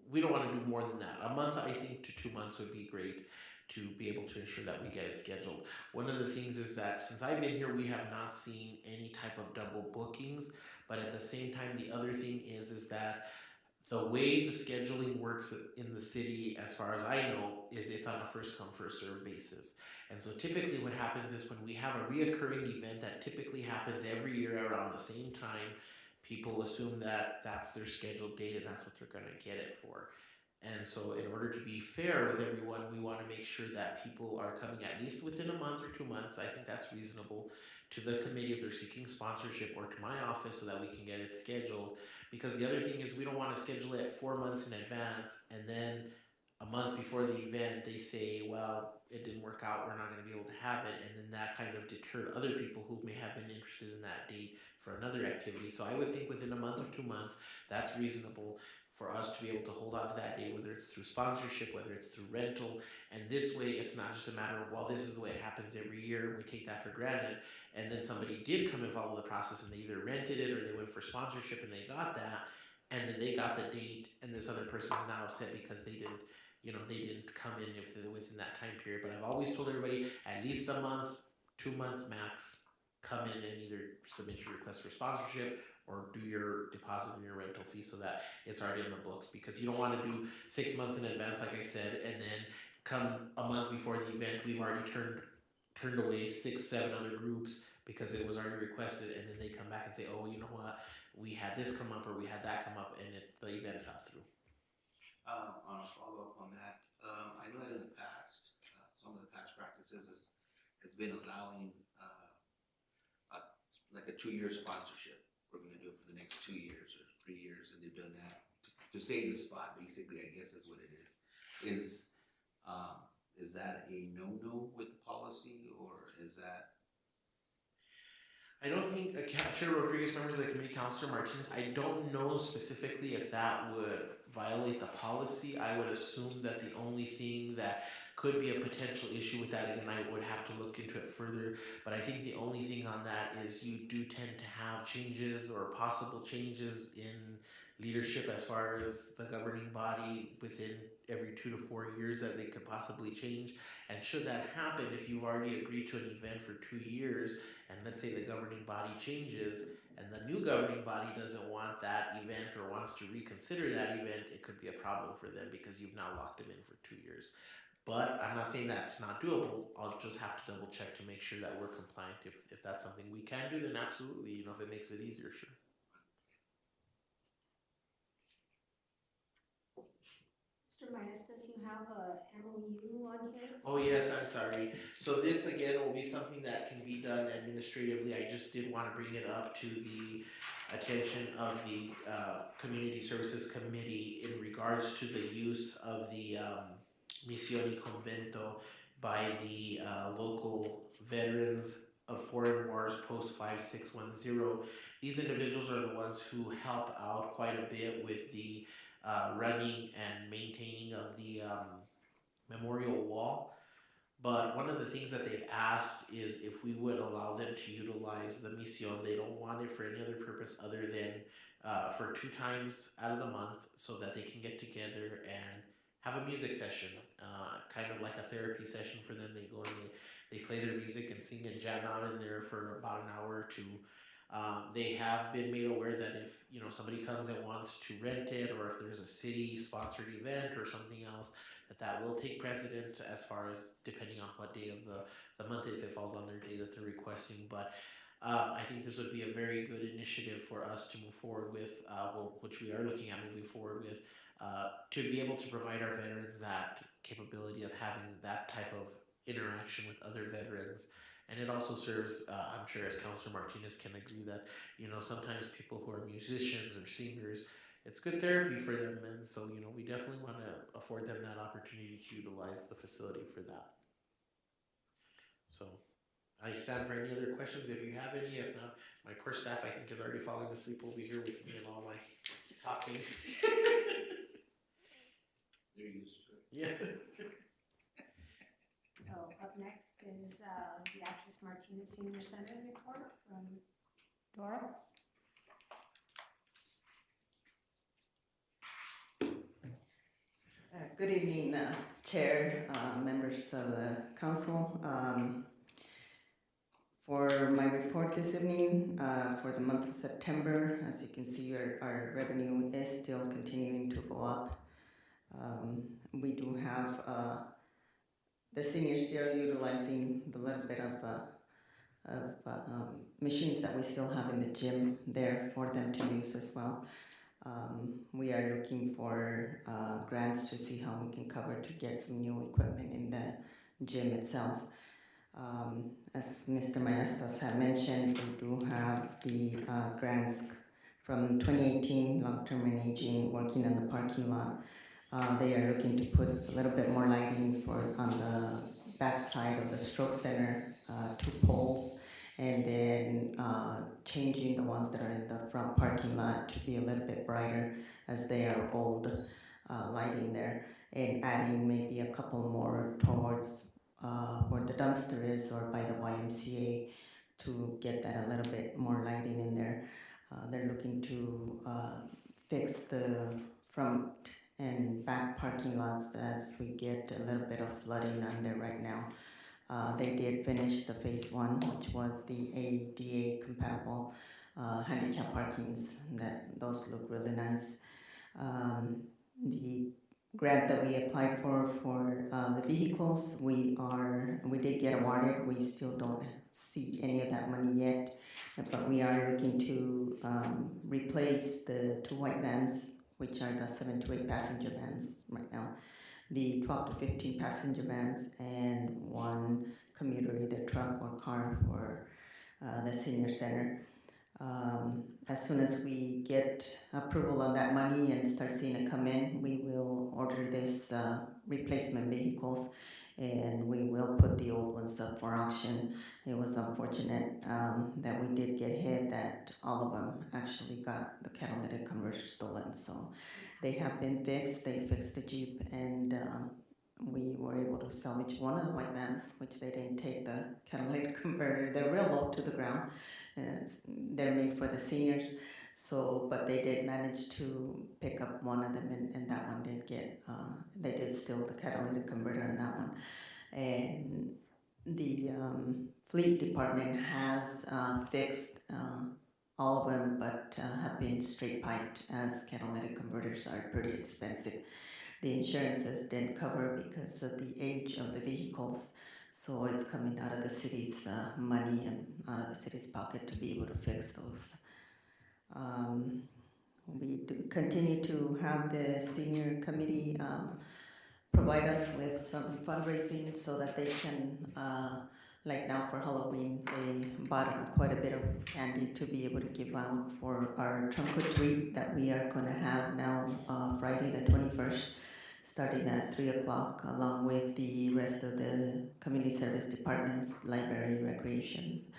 Speaker 3: we don't want to do more than that. A month, I think, to 2 months would be great to be able to ensure that we get it scheduled. One of the things is that since I've been here, we have not seen any type of double bookings, but at the same time, the other thing is that the way the scheduling works in the city, as far as I know, is it's on a first come, first served basis. And so typically what happens is when we have a reoccurring event that typically happens every year around the same time, people assume that that's their scheduled date and that's what they're going to get it for. And so in order to be fair with everyone, we want to make sure that people are coming at least within a month or 2 months. I think that's reasonable, to the committee if they're seeking sponsorship, or to my office so that we can get it scheduled. Because the other thing is we don't want to schedule it 4 months in advance and then a month before the event they say, well, it didn't work out, we're not going to be able to have it, and then that kind of deterred other people who may have been interested in that date for another activity. So I would think within a month or 2 months, that's reasonable for us to be able to hold on to that day, whether it's through sponsorship, whether it's through rental. And this way, it's not just a matter of, well, this is the way it happens every year, and we take that for granted. And then somebody did come and follow the process, and they either rented it or they went for sponsorship and they got that, and then they got the date, and this other person is now upset because they didn't, they didn't come in within that time period. But I've always told everybody, at least a month, 2 months max, come in and either submit your request for sponsorship or do your deposit and your rental fee so that it's already on the books, because you don't want to do 6 months in advance, like I said, and then come a month before the event, we've already turned away 6, 7 other groups because it was already requested, and then they come back and say, oh, you know what, we had this come up or we had that come up, and the event fell through.
Speaker 9: On a follow-up on that, I know that in the past, some of the past practices has been allowing like a 2-year sponsorship. We're going to do it for the next 2 years or 3 years, and they've done that to save the spot. Basically, I guess is what it is. Is that a no-no with the policy, or is that?
Speaker 3: I don't think, Chair Rodriguez, members of the committee, Councilor Martinez, I don't know specifically if that would violate the policy. I would assume that the only thing that could be a potential issue with that, again, I would have to look into it further, but I think the only thing on that is you do tend to have changes or possible changes in leadership as far as the governing body within every 2 to 4 years that they could possibly change. And should that happen, if you've already agreed to an event for 2 years, and let's say the governing body changes and the new governing body doesn't want that event or wants to reconsider that event, it could be a problem for them because you've now locked them in for 2 years. But I'm not saying that's not doable. I'll just have to double check to make sure that we're compliant. If that's something we can do, then absolutely, if it makes it easier, sure.
Speaker 1: Mr. Maestas, you have a MOU on here?
Speaker 3: Oh yes, I'm sorry. So this again will be something that can be done administratively. I just did want to bring it up to the attention of the Community Services Committee in regards to the use of the Misión y Convento by the local veterans of foreign wars post 5610. These individuals are the ones who help out quite a bit with the running and maintaining of the memorial wall. But one of the things that they've asked is if we would allow them to utilize the Misión. They don't want it for any other purpose other than for 2 times out of the month so that they can get together and have a music session, kind of like a therapy session for them. They go and they play their music and sing and jam out in there for about an hour or 2. They have been made aware that if somebody comes and wants to rent it, or if there's a city-sponsored event or something else, that will take precedent as far as depending on what day of the month, if it falls on their day that they're requesting. But I think this would be a very good initiative for us to move forward with, which we are looking at moving forward with, to be able to provide our veterans that capability of having that type of interaction with other veterans. And it also serves, I'm sure as Councilor Martinez can agree that, sometimes people who are musicians or singers, it's good therapy for them. And so, we definitely want to afford them that opportunity to utilize the facility for that. So I stand for any other questions if you have any. If not, my poor staff, I think, is already falling asleep over here with me and all my talking.
Speaker 9: They're used to it.
Speaker 3: Yeah.
Speaker 1: So up next is the Actress Martinez Senior Center report from Dora.
Speaker 10: Good evening, Chair, members of the council. For my report this evening, for the month of September, as you can see, our revenue is still continuing to go up. We do have the seniors still utilizing the little bit of machines that we still have in the gym there for them to use as well. We are looking for grants to see how we can cover to get some new equipment in the gym itself. As Mr. Maestas had mentioned, we do have the grants from 2018 long-term and aging working on the parking lot. They are looking to put a little bit more lighting on the back side of the stroke center, 2 poles, and then changing the ones that are in the front parking lot to be a little bit brighter as they are old lighting there, and adding maybe a couple more towards where the dumpster is or by the YMCA to get that a little bit more lighting in there. They're looking to fix the front and back parking lots as we get a little bit of flooding on there right now. They did finish the phase 1, which was the ADA compatible handicap parkings. Those look really nice. The grant that we applied for the vehicles, we did get awarded. We still don't see any of that money yet, but we are looking to replace the 2 white vans, which are the 7 to 8 passenger vans right now, the 12 to 15 passenger vans, and 1 commuter, either truck or car for the senior center. As soon as we get approval on that money and start seeing it come in, we will order this replacement vehicles, and we will put the old ones up for auction. It was unfortunate that we did get hit that all of them actually got the catalytic converter stolen. So they have been fixed. They fixed the Jeep, and we were able to salvage one of the white vans, which they didn't take the catalytic converter. They're real low to the ground. They're made for the seniors, but they did manage to pick up one of them, and that one did get, they did steal the catalytic converter on that one. And the fleet department has fixed all of them, but have been straight piped, as catalytic converters are pretty expensive. The insurances didn't cover because of the age of the vehicles. So it's coming out of the city's money and out of the city's pocket to be able to fix those. We do continue to have the senior committee provide us with some fundraising so that they can, like now for Halloween, they bought quite a bit of candy to be able to give out for our trunk or treat that we are going to have now Friday the 21st. Starting at 3 o'clock, along with the rest of the community service departments, library, recreations.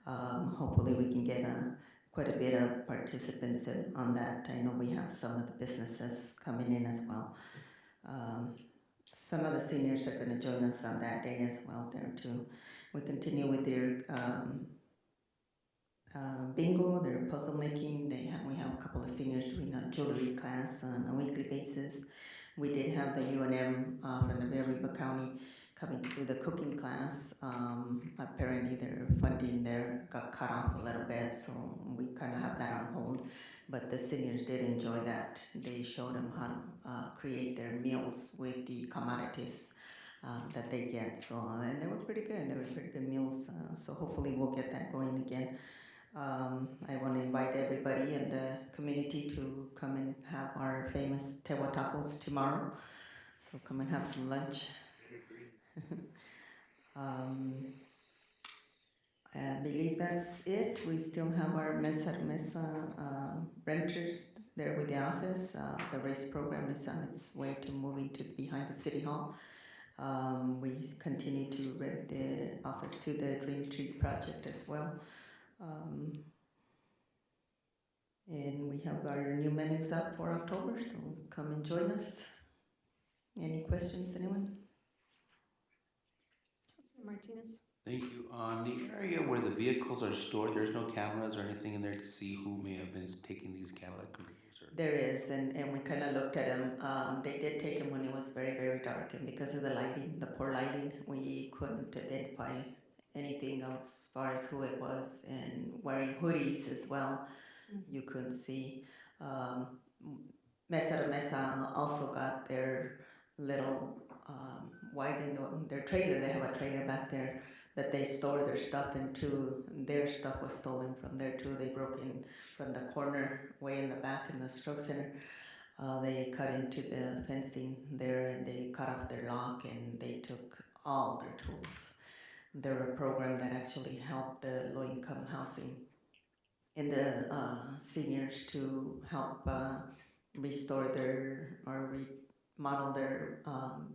Speaker 10: Hopefully we can get quite a bit of participants on that. I know we have some of the businesses coming in as well. Some of the seniors are going to join us on that day as well there too. We continue with their bingo, their puzzle making. We have a couple of seniors doing a jewelry class on a weekly basis. We did have the UNM from the Mariba County coming to do the cooking class. Apparently their funding there got cut off a little bit, so we kind of have that on hold. But the seniors did enjoy that. They showed them how to create their meals with the commodities that they get. So, and they were pretty good. They were pretty good meals. So hopefully we'll get that going again. I want to invite everybody in the community to come and have our famous Tewa tacos tomorrow. So come and have some lunch. I believe that's it. We still have our Mesa renters there with the office. The race program is on its way to moving to behind the city hall. We continue to rent the office to the Dream Tree project as well. And we have our new menus up for October, so come and join us. Any questions, anyone?
Speaker 2: Martinez.
Speaker 7: Thank you. On the area where the vehicles are stored, there's no cameras or anything in there to see who may have been taking these catalytic converters?
Speaker 10: There is, and we kind of looked at them. They did take them when it was very, very dark, and because of the lighting, the poor lighting, we couldn't identify anything as far as who it was, and wearing hoodies as well. You couldn't see. Mesa de Mesa also got their little wagon, their trailer. They have a trailer back there that they store their stuff into. Their stuff was stolen from there too. They broke in from the corner way in the back in the stroke center. They cut into the fencing there and they cut off their lock and they took all their tools. They're a program that actually helped the low-income housing in the seniors to help restore their or remodel their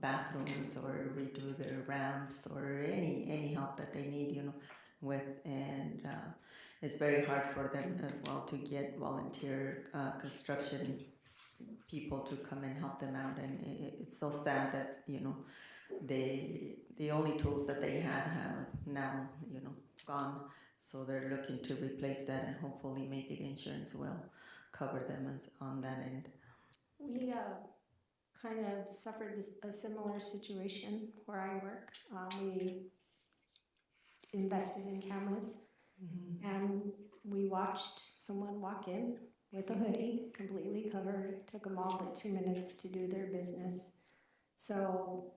Speaker 10: bathrooms or redo their ramps or any help that they need, you know, with. And it's very hard for them as well to get volunteer construction people to come and help them out. And it's so sad that, you know, the only tools that they had have now, you know, gone. So they're looking to replace that, and hopefully maybe the insurance will cover them as on that end.
Speaker 1: We kind of suffered a similar situation where I work. We invested in cameras, and we watched someone walk in with a hoodie, completely covered. Took them all but 2 minutes to do their business. So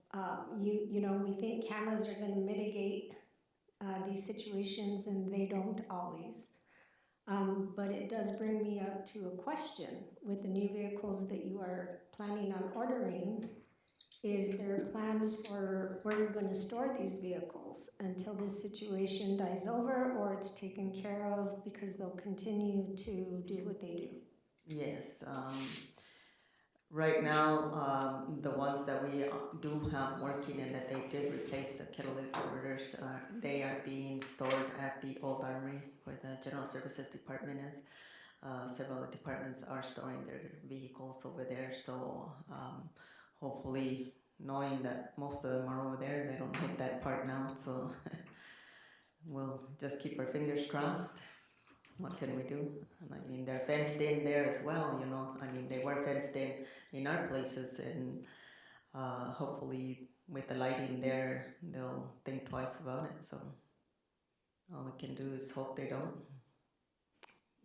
Speaker 1: you know, we think cameras are going to mitigate these situations, and they don't always. But it does bring me up to a question. With the new vehicles that you are planning on ordering, is there plans for where you're going to store these vehicles until this situation dies over, or it's taken care of because they'll continue to do what they do?
Speaker 10: Yes. Right now, the ones that we do have working and that they did replace the catalytic converters, they are being stored at the old armory where the General Services Department is. Several of the departments are storing their vehicles over there, so hopefully, knowing that most of them are over there, they don't hit that part now, so we'll just keep our fingers crossed. What can we do? I mean, they're fenced in there as well, you know. I mean, they were fenced in our places, and hopefully with the lighting there, they'll think twice about it. So all we can do is hope they don't.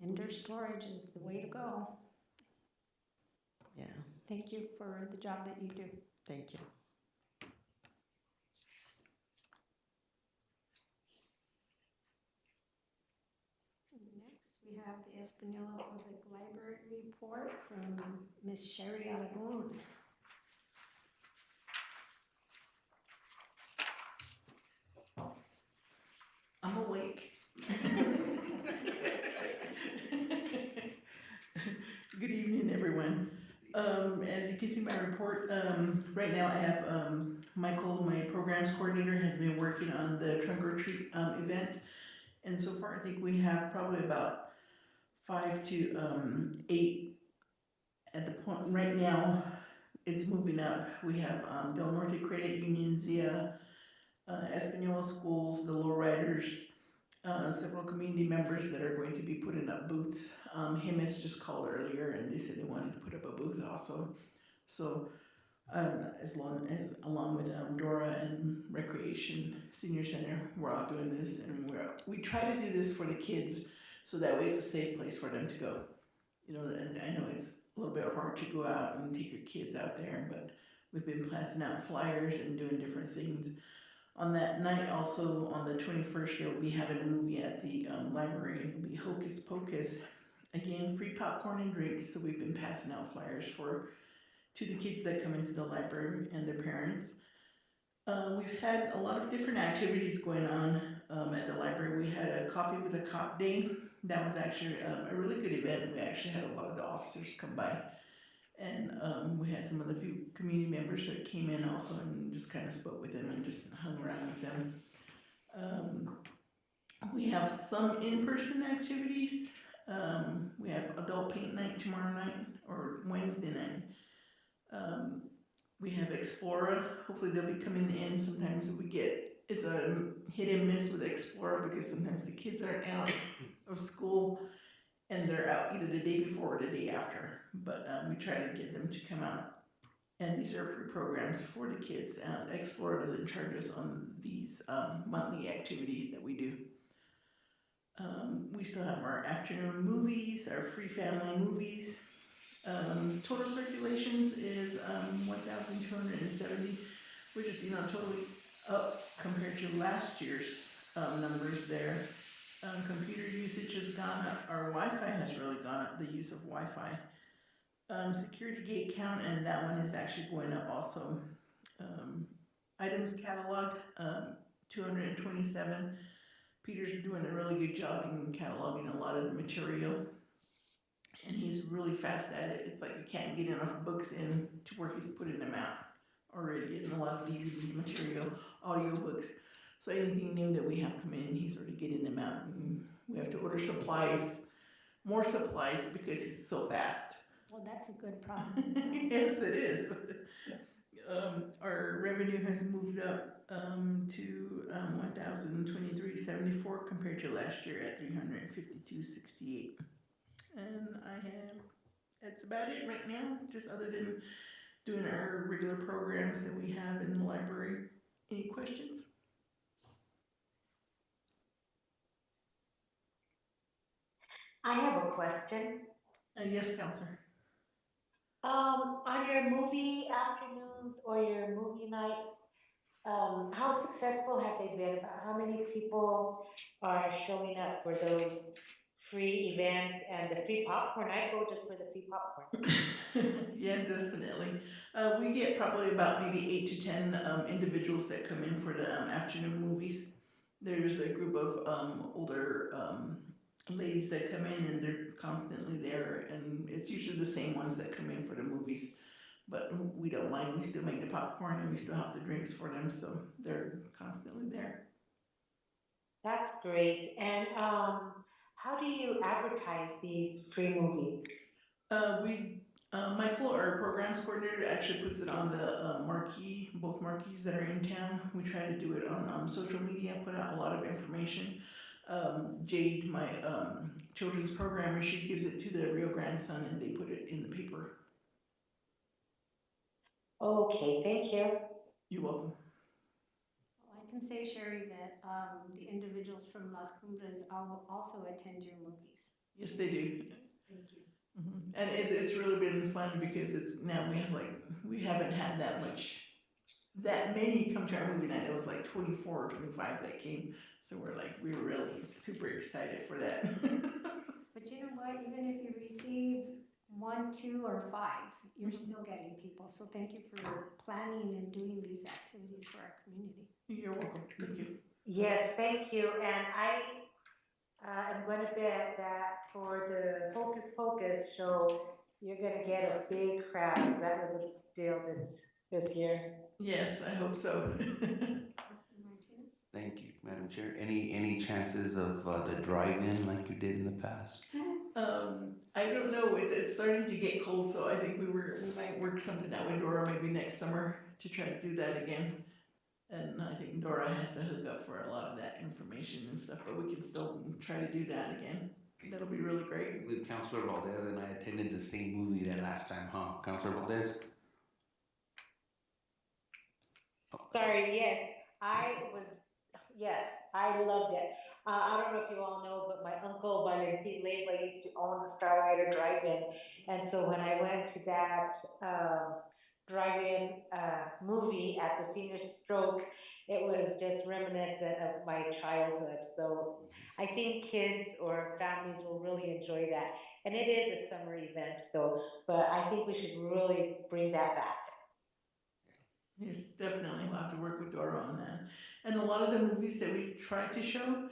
Speaker 1: Indoor storage is the way to go.
Speaker 10: Yeah.
Speaker 1: Thank you for the job that you do.
Speaker 10: Thank you.
Speaker 1: Next, we have the Espanola Public Library report from Miss Sherry Aragon.
Speaker 11: I'm awake. Good evening, everyone. As you can see my report, right now I have Michael, my programs coordinator, has been working on the trunk or treat event. And so far I think we have probably about 5 to 8 at the point. Right now it's moving up. We have Del Norte Credit Union, Zia, Espanola Schools, the Lowriders, several community members that are going to be putting up booths. Jimenez just called earlier and they said they wanted to put up a booth also. So along with Dora and Recreation Senior Center, we're all doing this, and we try to do this for the kids so that way it's a safe place for them to go. You know, and I know it's a little bit hard to go out and take your kids out there, but we've been passing out flyers and doing different things. On that night, also on the 21st, they'll be having a movie at the library. It'll be Hocus Pocus. Again, free popcorn and drinks. So we've been passing out flyers to the kids that come into the library and their parents. We've had a lot of different activities going on at the library. We had a Coffee with a Cop Day. That was actually a really good event. We actually had a lot of the officers come by. And we had some of the few community members that came in also and just kind of spoke with them and just hung around with them. We have some in-person activities. We have adult paint night tomorrow night or Wednesday night. We have Explora. Hopefully they'll be coming in. Sometimes it's a hit and miss with Explora because sometimes the kids aren't out of school and they're out either the day before or the day after. But we try to get them to come out And these are free programs for the kids. Explore doesn't charge us on these monthly activities that we do. We still have our afternoon movies, our free family movies. Total circulations is 1,270, which is totally up compared to last year's numbers there. Computer usage has gone up. Our Wi-Fi has really gone up, the use of Wi-Fi. Security gate count, and that one is actually going up also. Items cataloged, 227. Peter's doing a really good job in cataloging a lot of the material. And he's really fast at it. It's like you can't get enough books in to where he's putting them out already, in a lot of DVD material, audiobooks. So anything new that we have come in, he's already getting them out. And we have to order supplies, more supplies, because he's so fast.
Speaker 1: Well, that's a good problem.
Speaker 11: Yes, it is. Our revenue has moved up to 1,023.74 compared to last year at 352.68. And that's about it right now, just other than doing our regular programs that we have in the library. Any questions?
Speaker 4: I have a question.
Speaker 11: Yes, Counselor.
Speaker 4: On your movie afternoons or your movie nights, how successful have they been? How many people are showing up for those free events and the free popcorn? I go just for the free popcorn.
Speaker 11: Yeah, definitely. We get probably about maybe 8 to 10 individuals that come in for the afternoon movies. There's a group of older ladies that come in, and they're constantly there, and it's usually the same ones that come in for the movies. But we don't mind. We still make the popcorn, and we still have the drinks for them, so they're constantly there.
Speaker 4: That's great. And how do you advertise these free movies?
Speaker 11: Michael, our programs coordinator, actually puts it on the marquee, both marquees that are in town. We try to do it on social media, put out a lot of information. Jade, my children's programmer, she gives it to the Rio Grande Sun, and they put it in the paper.
Speaker 4: Okay, thank you.
Speaker 11: You're welcome.
Speaker 1: Well, I can say, Sherry, that the individuals from Las Cumbres also attend your movies.
Speaker 11: Yes, they do.
Speaker 1: Thank you.
Speaker 11: Mm-hmm. And it's really been fun because we haven't had that many come to our movie night. It was like 24 or 25 that came. So we're really super excited for that.
Speaker 1: But you know what? Even if you receive 1, 2, or 5, you're still getting people. So thank you for planning and doing these activities for our community.
Speaker 11: You're welcome. Thank you.
Speaker 4: Yes, thank you. And I am going to bet that for the Hocus Pocus show, you're going to get a big crowd, because that was a deal this year.
Speaker 11: Yes, I hope so.
Speaker 1: Martinez?
Speaker 7: Thank you, Madam Chair. Any chances of the drive-in like you did in the past?
Speaker 11: I don't know. It's starting to get cold, so I think we might work something out with Dora maybe next summer to try to do that again. And I think Dora has to hook up for a lot of that information and stuff, but we can still try to do that again. That'll be really great.
Speaker 7: With Councilor Valdez and I attended the same movie that last time, huh? Councilor Valdez?
Speaker 4: Sorry, yes, I loved it. I don't know if you all know, but my uncle Valentin Leiva used to own the Starlighter Drive-In, and so when I went to that drive-in movie at the Senior Stroke, it was just reminiscent of my childhood. So I think kids or families will really enjoy that. And it is a summer event though, but I think we should really bring that back.
Speaker 11: Yes, definitely. We'll have to work with Dora on that. And a lot of the movies that we try to show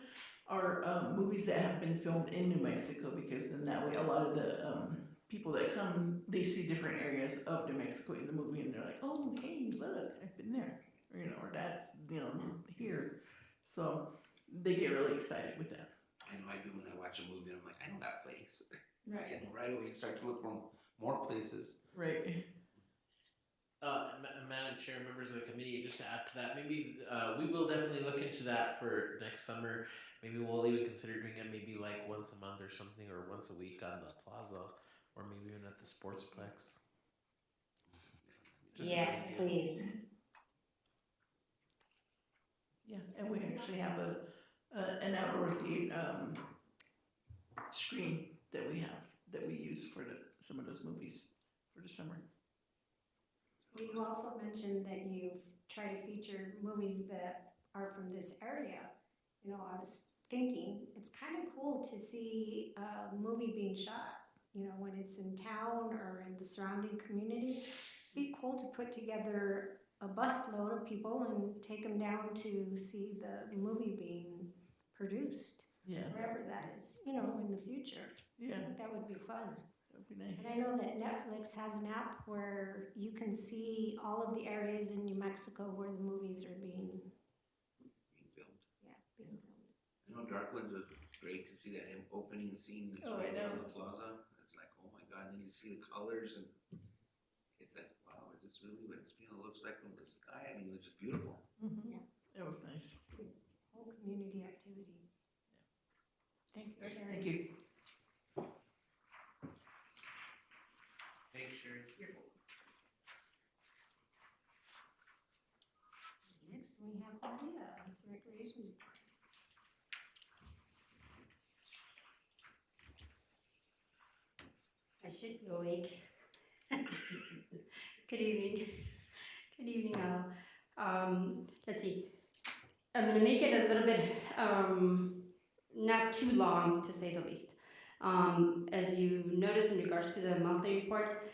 Speaker 11: are movies that have been filmed in New Mexico, because then that way a lot of the people that come, they see different areas of New Mexico in the movie, and they're like, oh, hey, look, I've been there, or that's, here. So they get really excited with that.
Speaker 7: I know I do when I watch a movie, and I'm like, I know that place.
Speaker 11: Right.
Speaker 7: And right away you start to look for more places.
Speaker 11: Right.
Speaker 3: Madam Chair, members of the committee, just to add to that, maybe we will definitely look into that for next summer. Maybe we'll even consider doing it maybe like once a month or something, or once a week on the plaza, or maybe even at the Sportsplex.
Speaker 7: Just
Speaker 4: Yes,
Speaker 7: an idea.
Speaker 4: please.
Speaker 11: Yeah, and we actually have an outdoor screen that we use for some of those movies for the summer.
Speaker 1: Well, you also mentioned that you've tried to feature movies that are from this area. You know, I was thinking, it's kind of cool to see a movie being shot, you know, when it's in town or in the surrounding communities. It'd be cool to put together a busload of people and take them down to see the movie being produced,
Speaker 11: Yeah,
Speaker 1: wherever that is, you know, in the future. I
Speaker 11: yeah,
Speaker 1: think that would be fun.
Speaker 11: that would be nice.
Speaker 1: And I know that Netflix has an app where you can see all of the areas in New Mexico where the movies are being
Speaker 9: filmed.
Speaker 1: filmed.
Speaker 9: I know Darklands was great to see that opening scene that's
Speaker 11: Oh,
Speaker 9: right
Speaker 11: I
Speaker 9: there
Speaker 11: know.
Speaker 9: on the plaza. It's like, oh my god, and then you see the colors and it's like, wow, is this really what it looks like from the sky? I mean, it's just beautiful.
Speaker 11: Mm-hmm.
Speaker 1: Yeah.
Speaker 11: That was nice.
Speaker 1: Whole community activity. Thank you, Sherry.
Speaker 11: Thank you.
Speaker 3: Thanks, Sherry.
Speaker 1: Next, we have Maria, Recreation Department.
Speaker 8: I should be awake. Good evening. Good evening, all. Let's see. I'm gonna make it a little bit not too long, to say the least. As you notice in regards to the monthly report,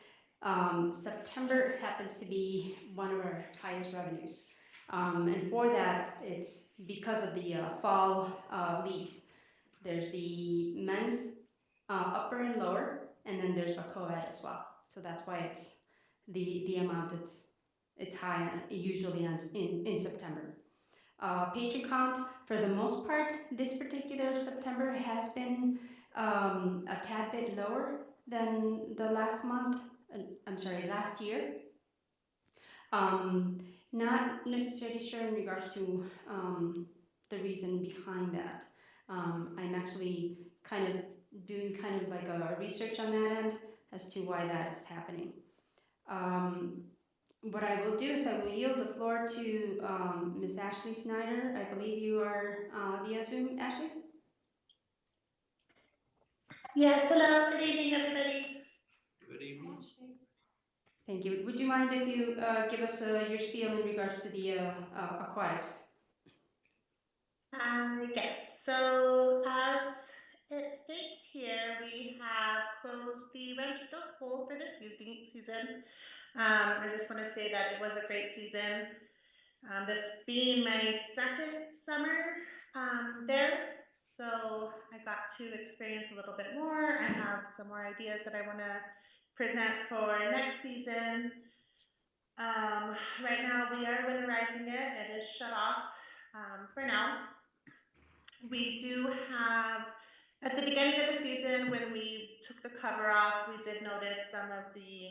Speaker 8: September happens to be one of our highest revenues. And for that, it's because of the fall leagues. There's the men's upper and lower, and then there's a co-ed as well. So that's why it's the amount it's high usually in September. Patron count, for the most part, this particular September has been a tad bit lower than the last month. Last year. Not necessarily sure in regards to the reason behind that. I'm actually doing like a research on that end as to why that is happening. What I will do is I will yield the floor to Ms. Ashley Snyder. I believe you are via Zoom, Ashley?
Speaker 4: Yes, hello, good evening, everybody.
Speaker 9: Good evening.
Speaker 8: Thank you. Would you mind if you give us your spiel in regards to the aquatics?
Speaker 4: Yes, so as it states here, we have closed the Ranchitos pool for this season. I just want to say that it was a great season. This being my second summer there, so I got to experience a little bit more. I have some more ideas that I want to present for next season. Right now we are winterizing it. It is shut off for now. We do have, at the beginning of the season when we took the cover off, we did notice some of the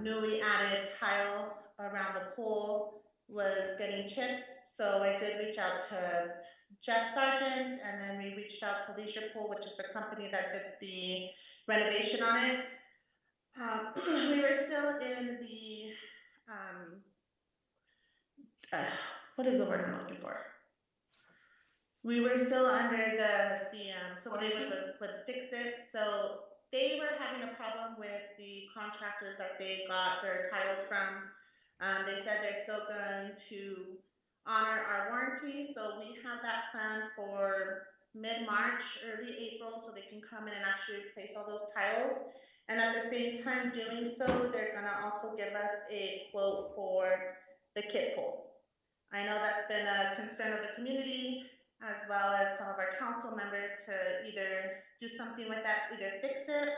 Speaker 4: newly added tile around the pool was getting chipped. So I did reach out to Jeff Sargent, and then we reached out to Leisure Pool, which is the company that did the renovation on it. We were still in the, what is the word I'm looking for? We were still under so they would fix it. So they were having a problem with the contractors that they got their tiles from. They said they're still going to honor our warranty. So we have that planned for mid-March, early April, so they can come in and actually replace all those tiles. And at the same time doing so, they're gonna also give us a quote for the kid pool. I know that's been a concern of the community, as well as some of our council members, to either do something with that, either fix it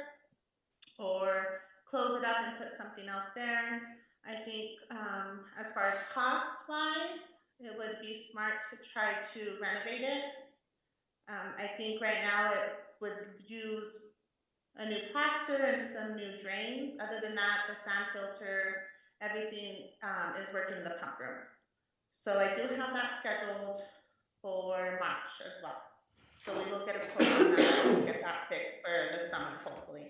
Speaker 4: or close it up and put something else there. I think as far as cost wise, it would be smart to try to renovate it. I think right now it would use a new plaster and some new drains. Other than that, the sand filter, everything is working in the pump room. So I do have that scheduled for March as well. So we will get a quote on that and get that fixed for the summer, hopefully.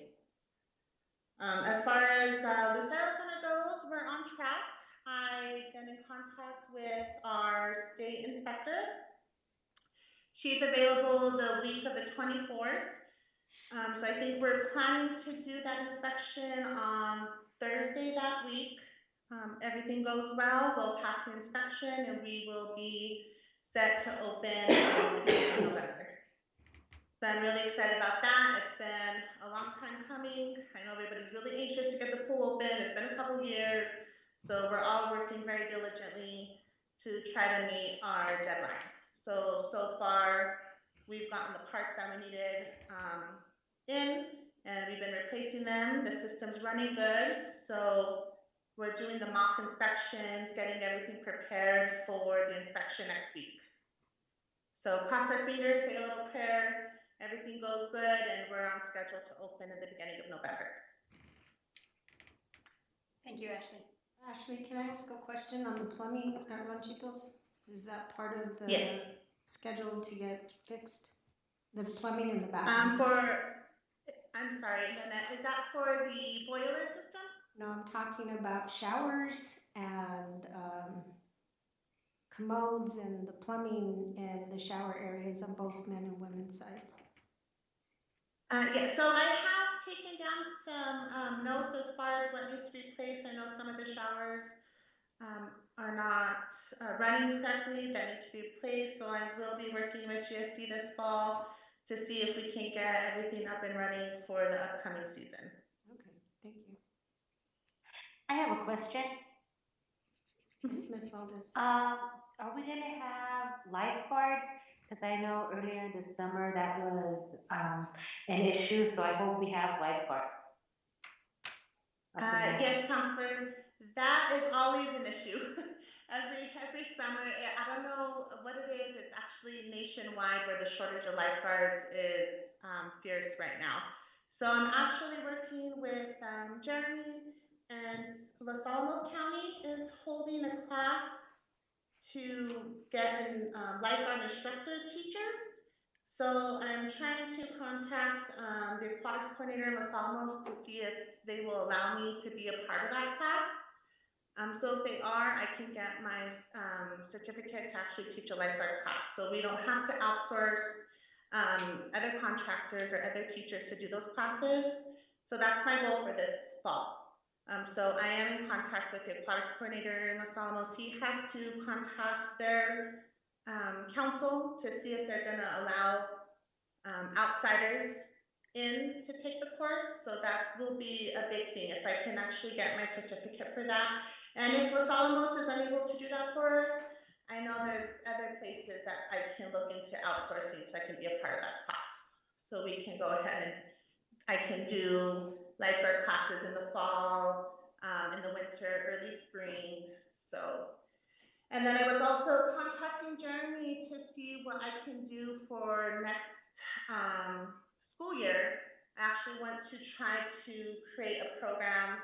Speaker 4: As far as Lucero Center goes, we're on track. I've been in contact with our state inspector. She's available the week of the 24th. So I think we're planning to do that inspection on Thursday that week. Everything goes well, we'll pass the inspection and we will be set to open in November. So I'm really excited about that. It's been a long time coming. I know everybody's really anxious to get the pool open. It's been a couple years. So we're all working very diligently to try to meet our deadline. So far, we've gotten the parts that we needed in, and we've been replacing them. The system's running good. So we're doing the mock inspections, getting everything prepared for the inspection next week. So cross our fingers, say a little prayer, everything goes good, and we're on schedule to open in the beginning of November.
Speaker 1: Thank you, Ashley. Ashley, can I ask a question on the plumbing at Ranchitos? Is that part of the
Speaker 4: Yes.
Speaker 1: schedule to get fixed? The plumbing in the bathrooms?
Speaker 4: I'm sorry, Lynette, is that for the boiler system?
Speaker 1: No, I'm talking about showers and commodes and the plumbing and the shower areas on both men and women's side.
Speaker 4: Yeah, so I have taken down some notes as far as what needs to be replaced. I know some of the showers are not running correctly, that need to be replaced. So I will be working with GSD this fall to see if we can get everything up and running for the upcoming season.
Speaker 1: Okay, thank you.
Speaker 4: I have a question.
Speaker 1: Yes, Ms. Valdez.
Speaker 4: Are we gonna have lifeguards? Because I know earlier this summer that was an issue, so I hope we have lifeguard. Yes, Counselor, that is always an issue. every summer, I don't know what it is. It's actually nationwide where the shortage of lifeguards is fierce right now. So I'm actually working with Jeremy, and Los Alamos County is holding a class to get lifeguard instructor teachers. So I'm trying to contact the aquatics coordinator in Los Alamos to see if they will allow me to be a part of that class. So if they are, I can get my certificate to actually teach a lifeguard class. So we don't have to outsource other contractors or other teachers to do those classes. So that's my goal for this fall. So I am in contact with the aquatics coordinator in Los Alamos. He has to contact their council to see if they're gonna allow outsiders in to take the course. So that will be a big thing if I can actually get my certificate for that. And if Los Alamos is unable to do that for us, I know there's other places that I can look into outsourcing so I can be a part of that class. So we can go ahead and I can do lifeguard classes in the fall, in the winter, early spring. So, and then I was also contacting Jeremy to see what I can do for next school year. I actually want to try to create a program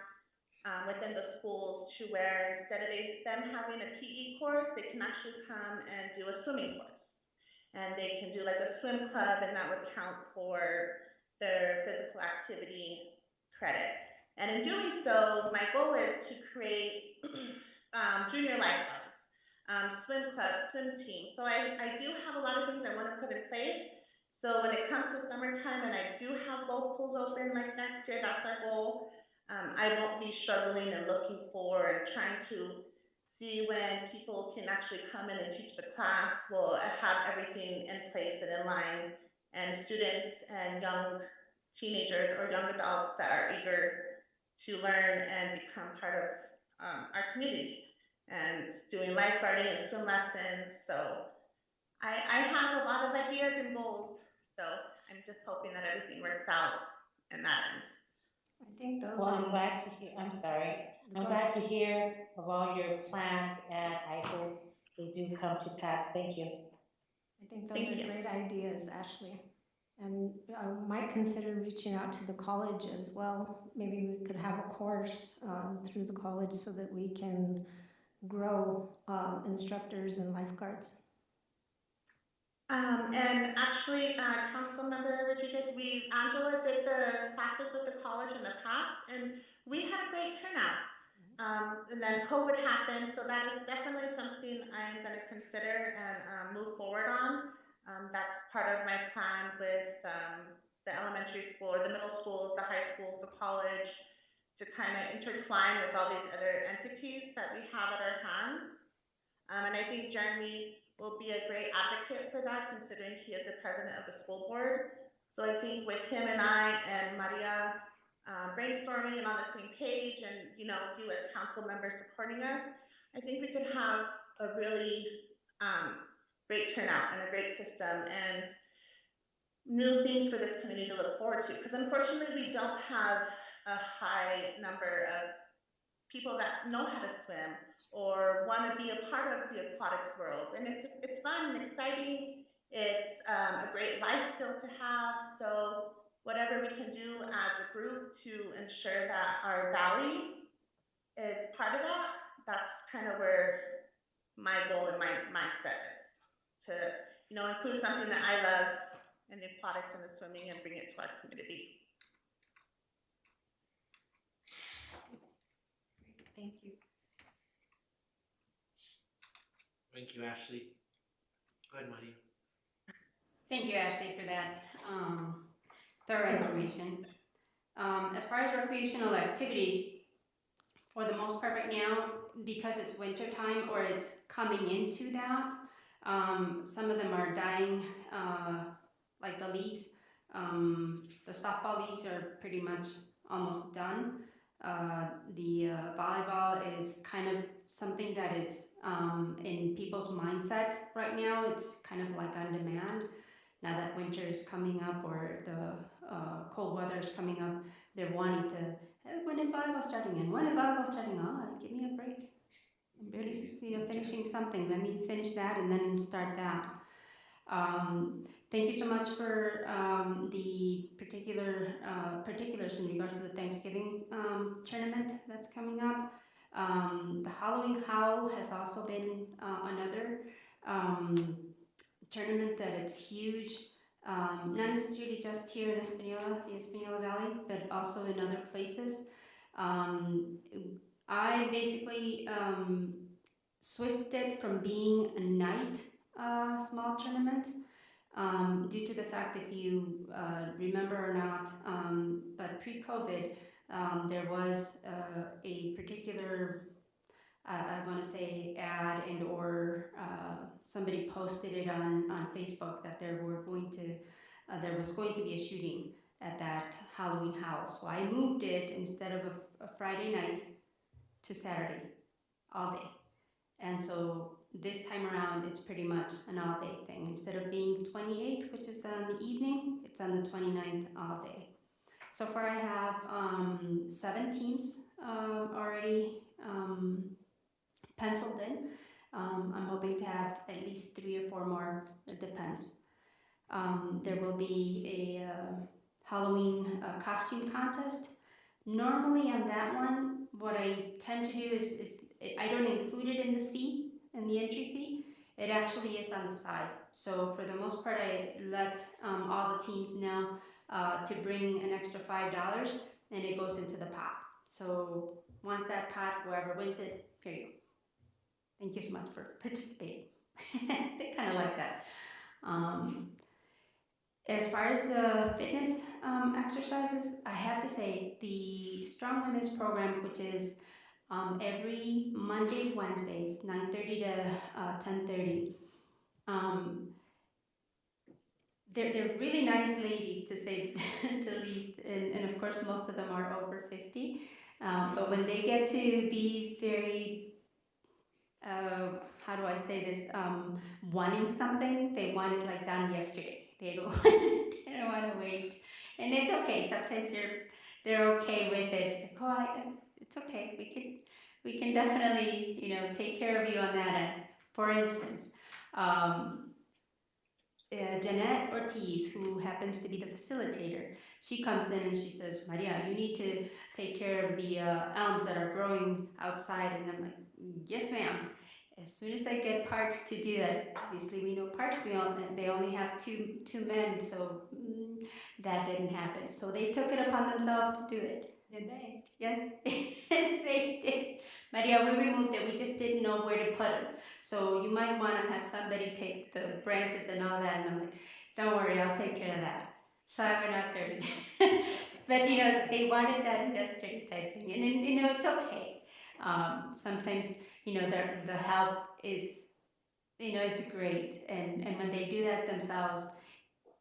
Speaker 4: within the schools to where instead of them having a PE course, they can actually come and do a swimming course. And they can do like a swim club, and that would count for their physical activity credit. And in doing so, my goal is to create junior lifeguards, swim clubs, swim teams. So I do have a lot of things I want to put in place. So when it comes to summertime and I do have both pools open like next year, that's our goal. I won't be struggling and looking for and trying to see when people can actually come in and teach the class. We'll have everything in place and in line, and students and young teenagers or young adults that are eager to learn and become part of our community and doing lifeguarding and swim lessons. So I have a lot of ideas and goals. So I'm just hoping that everything works out in that end.
Speaker 1: I think those
Speaker 4: Well,
Speaker 1: are.
Speaker 4: I'm glad to hear, I'm sorry. I'm glad to hear of all your plans, and I hope they do come to pass. Thank you.
Speaker 1: I think those are great ideas, Ashley. And I might consider reaching out to the college as well. Maybe we could have a course through the college so that we can grow instructors and lifeguards.
Speaker 12: And actually, Councilmember Rodriguez, Angela did the classes with the college in the past, and we had a great turnout. And then COVID happened, so that is definitely something I'm going to consider and move forward on. That's part of my plan with the elementary school, or the middle schools, the high schools, the college, to kind of intertwine with all these other entities that we have at our hands. And I think Jeremy will be a great advocate for that, considering he is the president of the school board. So I think with him and I and Maria brainstorming and on the same page, and you as council members supporting us, I think we could have a really great turnout and a great system and new things for this community to look forward to. Because unfortunately, we don't have a high number of people that know how to swim or want to be a part of the aquatics world. And it's fun and exciting. It's a great life skill to have. So whatever we can do as a group to ensure that our valley is part of that, that's kind of where my goal and my mindset is, to include something that I love in the aquatics and the swimming and bring it to our community.
Speaker 1: Thank you.
Speaker 3: Thank you, Ashley. Go ahead, Maria.
Speaker 8: Thank you, Ashley, for that thorough information. As far as recreational activities, for the most part right now, because it's winter time or it's coming into that, some of them are dying, like the leagues. The softball leagues are pretty much almost done. The volleyball is kind of something that is in people's mindset right now. It's kind of like on demand. Now that winter is coming up or the cold weather is coming up, they're wanting to, when is volleyball starting? And when is volleyball starting? Oh, give me a break. I'm barely, finishing something. Let me finish that and then start that. Thank you so much for the particulars in regards to the Thanksgiving tournament that's coming up. The Halloween Howl has also been another tournament that it's huge, not necessarily just here in Espanola, the Espanola Valley, but also in other places. I basically switched it from being a night small tournament due to the fact, if you remember or not, but pre-COVID, there was a particular, I want to say, ad and or somebody posted it on Facebook that there was going to be a shooting at that Halloween house. So I moved it instead of a Friday night to Saturday, all day. And so this time around, it's pretty much an all-day thing. Instead of being 28th, which is on the evening, it's on the 29th all day. So far I have 7 teams already penciled in. I'm hoping to have at least 3 or 4 more, it depends. There will be a Halloween costume contest. Normally on that one, what I tend to do is I don't include it in the fee, in the entry fee. It actually is on the side. So for the most part, I let all the teams know to bring an extra $5 and it goes into the pot. So once that pot, whoever wins it, here you go. Thank you so much for participating. They kind of like that. As far as the fitness exercises, I have to say the Strong Women's program, which is every Monday, Wednesdays, 9:30 to 10:30. They're really nice ladies, to say the least, and of course most of them are over 50. But when they get to be very, how do I say this, wanting something, they want it like done yesterday. They don't want to wait, and it's okay. Sometimes they're okay with it. It's like, oh, it's okay. We can definitely take care of you on that end. For instance, Jeanette Ortiz, who happens to be the facilitator, she comes in and she says, Maria, you need to take care of the elms that are growing outside. And I'm like, yes, ma'am. as soon as I get Parks to do that, obviously we know Parks, they only have two men, so that didn't happen. So they took it upon themselves to do it.
Speaker 1: Did they?
Speaker 8: Yes, they did. Maria, we removed it. We just didn't know where to put them. So you might want to have somebody take the branches and all that. And I'm like, don't worry, I'll take care of that. So I went out there. But they wanted that yesterday type thing, and it's okay. Sometimes the help is it's great, and when they do that themselves,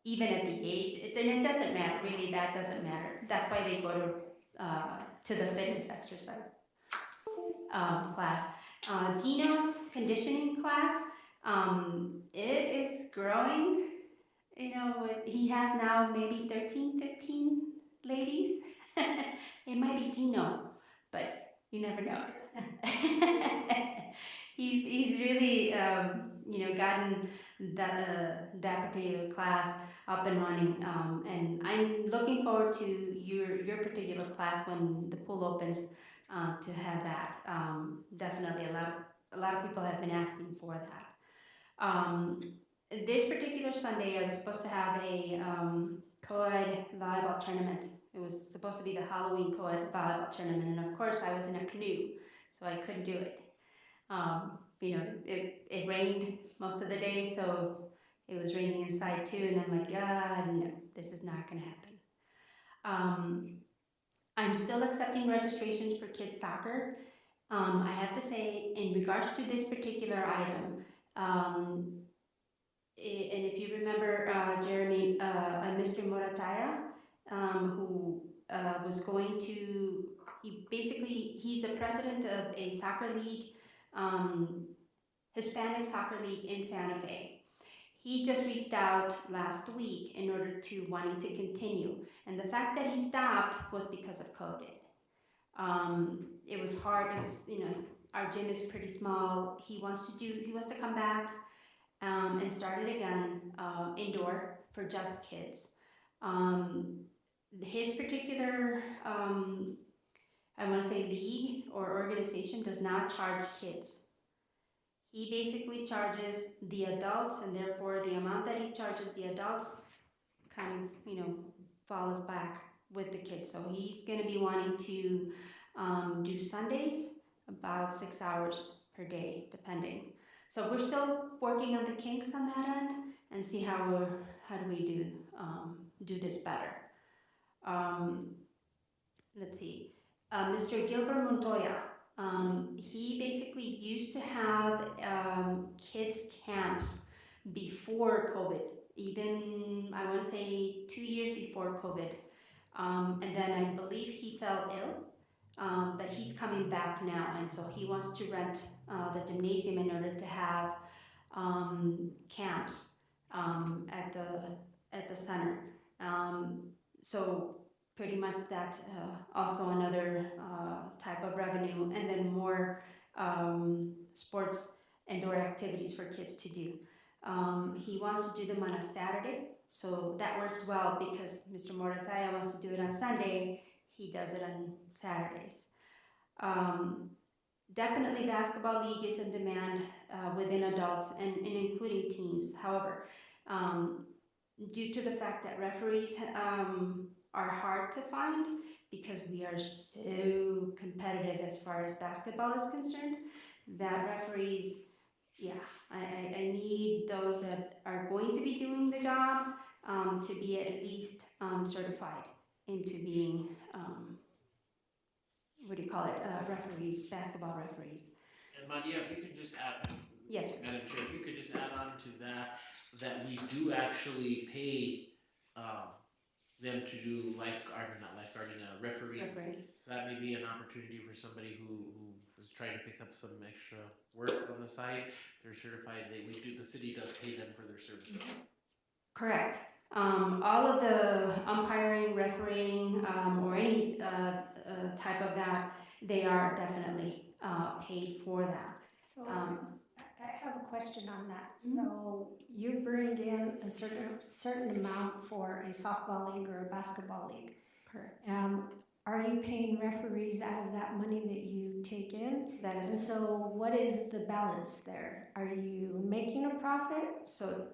Speaker 8: even at the age, it doesn't matter really. That doesn't matter. That's why they go to the fitness exercise class. Gino's conditioning class, it is growing. He has now maybe 13, 15 ladies. It might be Gino, but you never know. He's really gotten that particular class up and running, and I'm looking forward to your particular class when the pool opens to have that. Definitely, a lot of people have been asking for that. This particular Sunday, I was supposed to have a co-ed volleyball tournament. It was supposed to be the Halloween co-ed volleyball tournament, and of course, I was in a canoe, so I couldn't do it. It rained most of the day, so it was raining inside too, and I'm like, no, this is not going to happen. I'm still accepting registrations for kids soccer. I have to say, in regards to this particular item, and if you remember Jeremy, Mr. Morataya, who was going to, he's a president of a soccer league, Hispanic soccer league in Santa Fe. He just reached out last week in order to wanting to continue, and the fact that he stopped was because of COVID. It was hard. It was, our gym is pretty small. He wants to come back and start it again indoor for just kids. His particular, I want to say league or organization does not charge kids. He basically charges the adults, and therefore the amount that he charges the adults kind of, falls back with the kids. So he's going to be wanting to do Sundays about 6 hours per day, depending. So we're still working on the kinks on that end and see how do we do this better. Let's see, Mr. Gilbert Montoya. He basically used to have kids camps before COVID, even I want to say 2 years before COVID. And then I believe he fell ill, but he's coming back now, and so he wants to rent the gymnasium in order to have camps at the center. So pretty much that's also another type of revenue, and then more sports indoor activities for kids to do. He wants to do them on a Saturday, so that works well because Mr. Morataya wants to do it on Sunday. He does it on Saturdays. Definitely basketball league is in demand within adults and including teens. However, due to the fact that referees are hard to find because we are so competitive as far as basketball is concerned, that referees, I need those that are going to be doing the job to be at least certified into being, referees, basketball referees.
Speaker 3: And Maria, if you could just add,
Speaker 8: Yes, sir.
Speaker 3: Madam Chair, if you could just add on to that we do actually pay them to do referee. So that may be an opportunity for somebody who is trying to pick up some extra work on the side. If they're certified, the city does pay them for their services.
Speaker 8: Correct. All of the umpiring, refereeing, or any type of that, they are definitely paid for that.
Speaker 1: So I have a question on that. So you bring in a certain amount for a softball league or a basketball league.
Speaker 8: Correct.
Speaker 13: are you paying referees out of that money that you take in?
Speaker 8: That is
Speaker 13: And so what is the balance there? Are you making a profit?
Speaker 8: so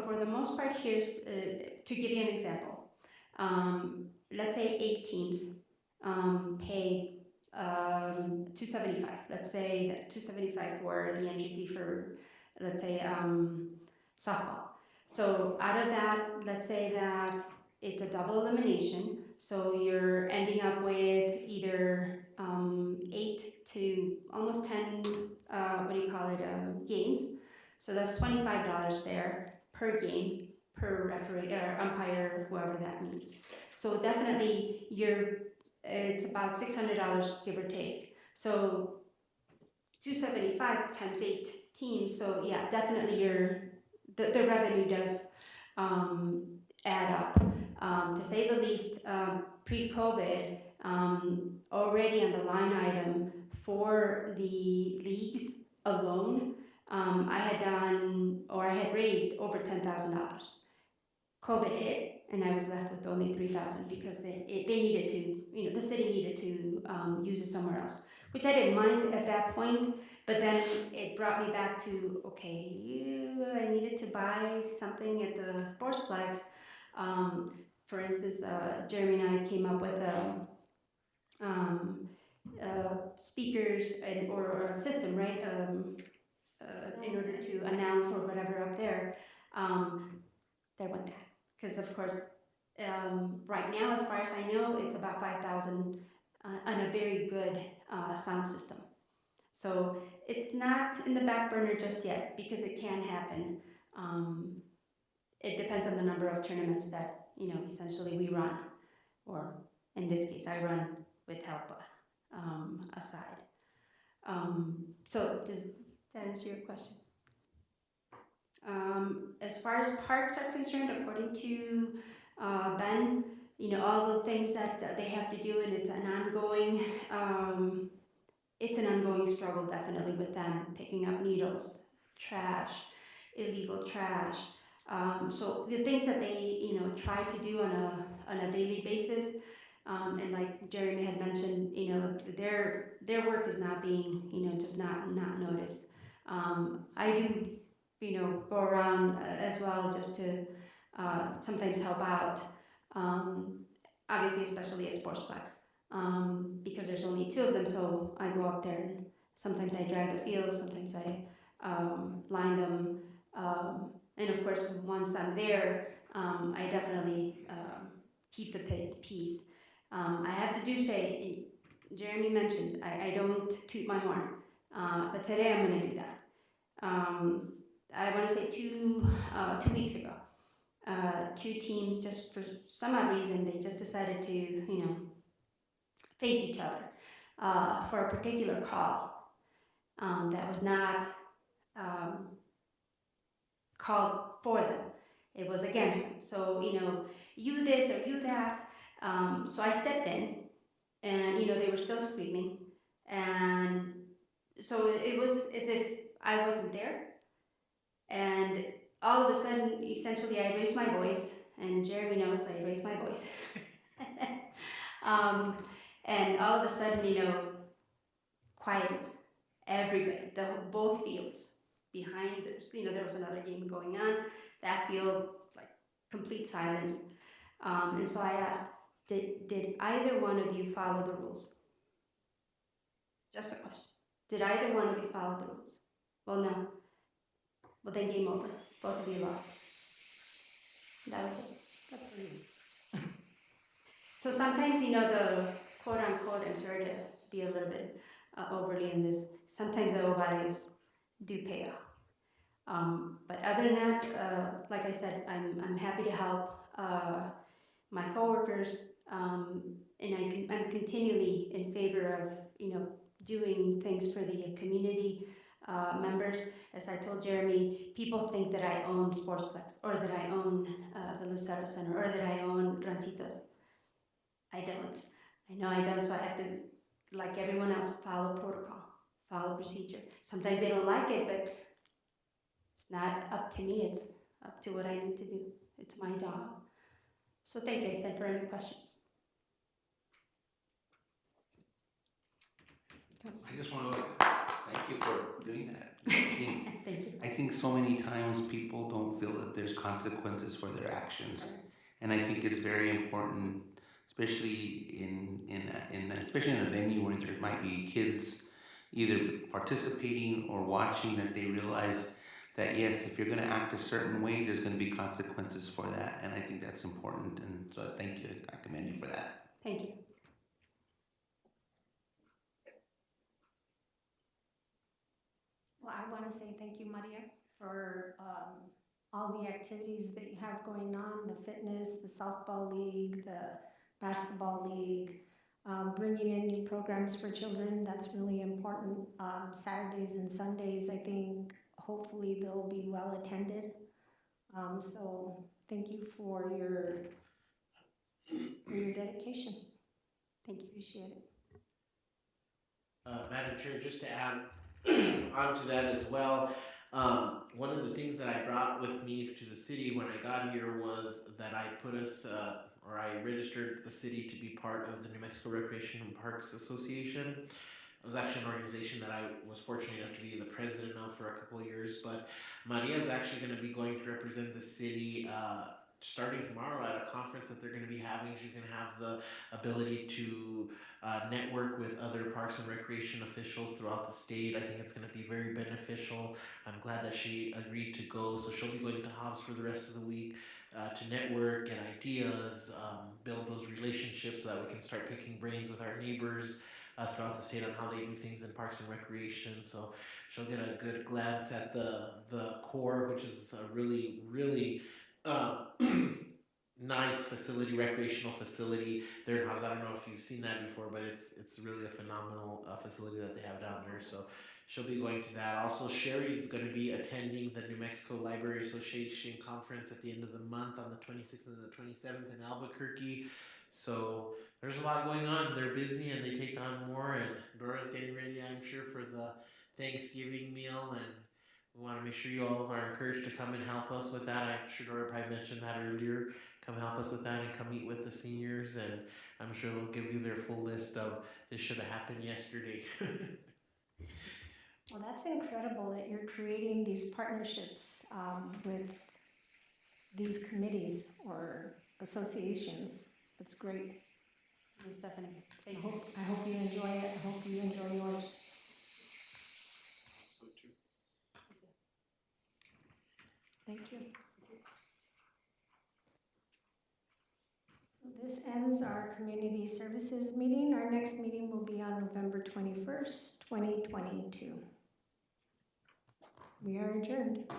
Speaker 8: for the most part, here's to give you an example. Let's say 8 teams pay $275. Let's say that $275 for the entry fee for, let's say, softball. So out of that, let's say that it's a double elimination. So you're ending up with either 8 to almost 10, games. So that's $25 there per game, per referee or umpire, whoever that means. So definitely it's about $600 give or take. So 275 times 8 teams. So yeah, definitely the revenue does add up. To say the least, pre-COVID, already on the line item for the leagues alone, I had raised over $10,000. COVID hit, and I was left with only $3,000 because they needed to, the city needed to use it somewhere else, which I didn't mind at that point. But then it brought me back to, okay, I needed to buy something at the Sportsplex. For instance, Jeremy and I came up with speakers or a system, right? In order to announce or whatever up there. There went that. Because of course, right now, as far as I know, it's about $5,000 on a very good sound system. So it's not in the back burner just yet because it can happen. It depends on the number of tournaments that essentially we run, or in this case, I run with help aside. So does that answer your question? As far as parks are concerned, according to Ben, all the things that they have to do, and it's an ongoing struggle definitely with them, picking up needles, trash, illegal trash. So the things that they try to do on a daily basis, and like Jeremy had mentioned, their work is not being just not noticed. I do go around as well just to sometimes help out, obviously especially at Sportsplex, because there's only 2 of them, so I go up there and sometimes I drag the fields, sometimes I line them, and of course once I'm there, I definitely keep the peace. I have to say, Jeremy mentioned, I don't toot my horn, but today I'm going to do that. I want to say 2 weeks ago, 2 teams, just for some odd reason, they just decided to, face each other for a particular call that was not called for them. It was against them. So, you this or you that. So I stepped in, and, they were still screaming. And so it was as if I wasn't there. And all of a sudden, essentially, I raised my voice, and Jeremy knows I raised my voice. And all of a sudden, quietness. Everybody, both fields behind, there was another game going on. That field, like, complete silence. And so I asked, did either one of you follow the rules? Just a question. Did either one of you follow the rules? Well, no. Well, then game over. Both of you lost. That was it. So sometimes, the quote-unquote, I'm sorry to be a little bit overly in this, sometimes the ovaries do pay off. But other than that, like I said, I'm happy to help my coworkers, and I'm continually in favor of, doing things for the community members. As I told Jeremy, people think that I own Sportsplex, or that I own the Lucero Center, or that I own Ranchitos. I don't. I know I don't, so I have to, like everyone else, follow protocol, follow procedure. Sometimes they don't like it, but it's not up to me, it's up to what I need to do. It's my job. So thank you, I said, for any questions.
Speaker 7: I just want to thank you for doing that.
Speaker 8: Thank you.
Speaker 7: I think so many times people don't feel that there's consequences for their actions, and I think it's very important, especially especially in a venue where there might be kids either participating or watching, that they realize that yes, if you're going to act a certain way, there's going to be consequences for that, and I think that's important. And so, thank you. I commend you for that.
Speaker 8: Thank you.
Speaker 13: Well, I want to say thank you, Maria, for all the activities that you have going on, the fitness, the softball league, the basketball league, bringing in new programs for children. That's really important. Saturdays and Sundays, I think, hopefully they'll be well attended. So thank you for your dedication. Thank you, appreciate it.
Speaker 3: Madam Chair, just to add onto that as well, one of the things that I brought with me to the city when I got here was that I put us, or I registered the city to be part of the New Mexico Recreation and Parks Association. It was actually an organization that I was fortunate enough to be the president of for a couple of years, but Maria is actually going to be going to represent the city starting tomorrow at a conference that they're going to be having. She's going to have the ability to network with other parks and recreation officials throughout the state. I think it's going to be very beneficial. I'm glad that she agreed to go. So she'll be going to Hobbs for the rest of the week to network, get ideas, build those relationships so that we can start picking brains with our neighbors throughout the state on how they do things in parks and recreation. So she'll get a good glance at the core, which is a really, really nice facility, recreational facility there in Hobbs. I don't know if you've seen that before, but it's really a phenomenal facility that they have down there. So she'll be going to that. Also, Sherry's going to be attending the New Mexico Library Association conference at the end of the month on the 26th and the 27th in Albuquerque. So there's a lot going on. They're busy and they take on more. And Dora's getting ready, I'm sure, for the Thanksgiving meal, and we want to make sure you all are encouraged to come and help us with that. I'm sure Dora probably mentioned that earlier. Come help us with that and come meet with the seniors, and I'm sure they'll give you their full list of this should have happened yesterday.
Speaker 13: Well, that's incredible that you're creating these partnerships with these committees or associations. That's great.
Speaker 8: Most definitely.
Speaker 13: I hope you enjoy it. I hope you enjoy yours.
Speaker 3: So too.
Speaker 13: Thank you. So this ends our community services meeting. Our next meeting will be on November 21st, 2022. We are adjourned.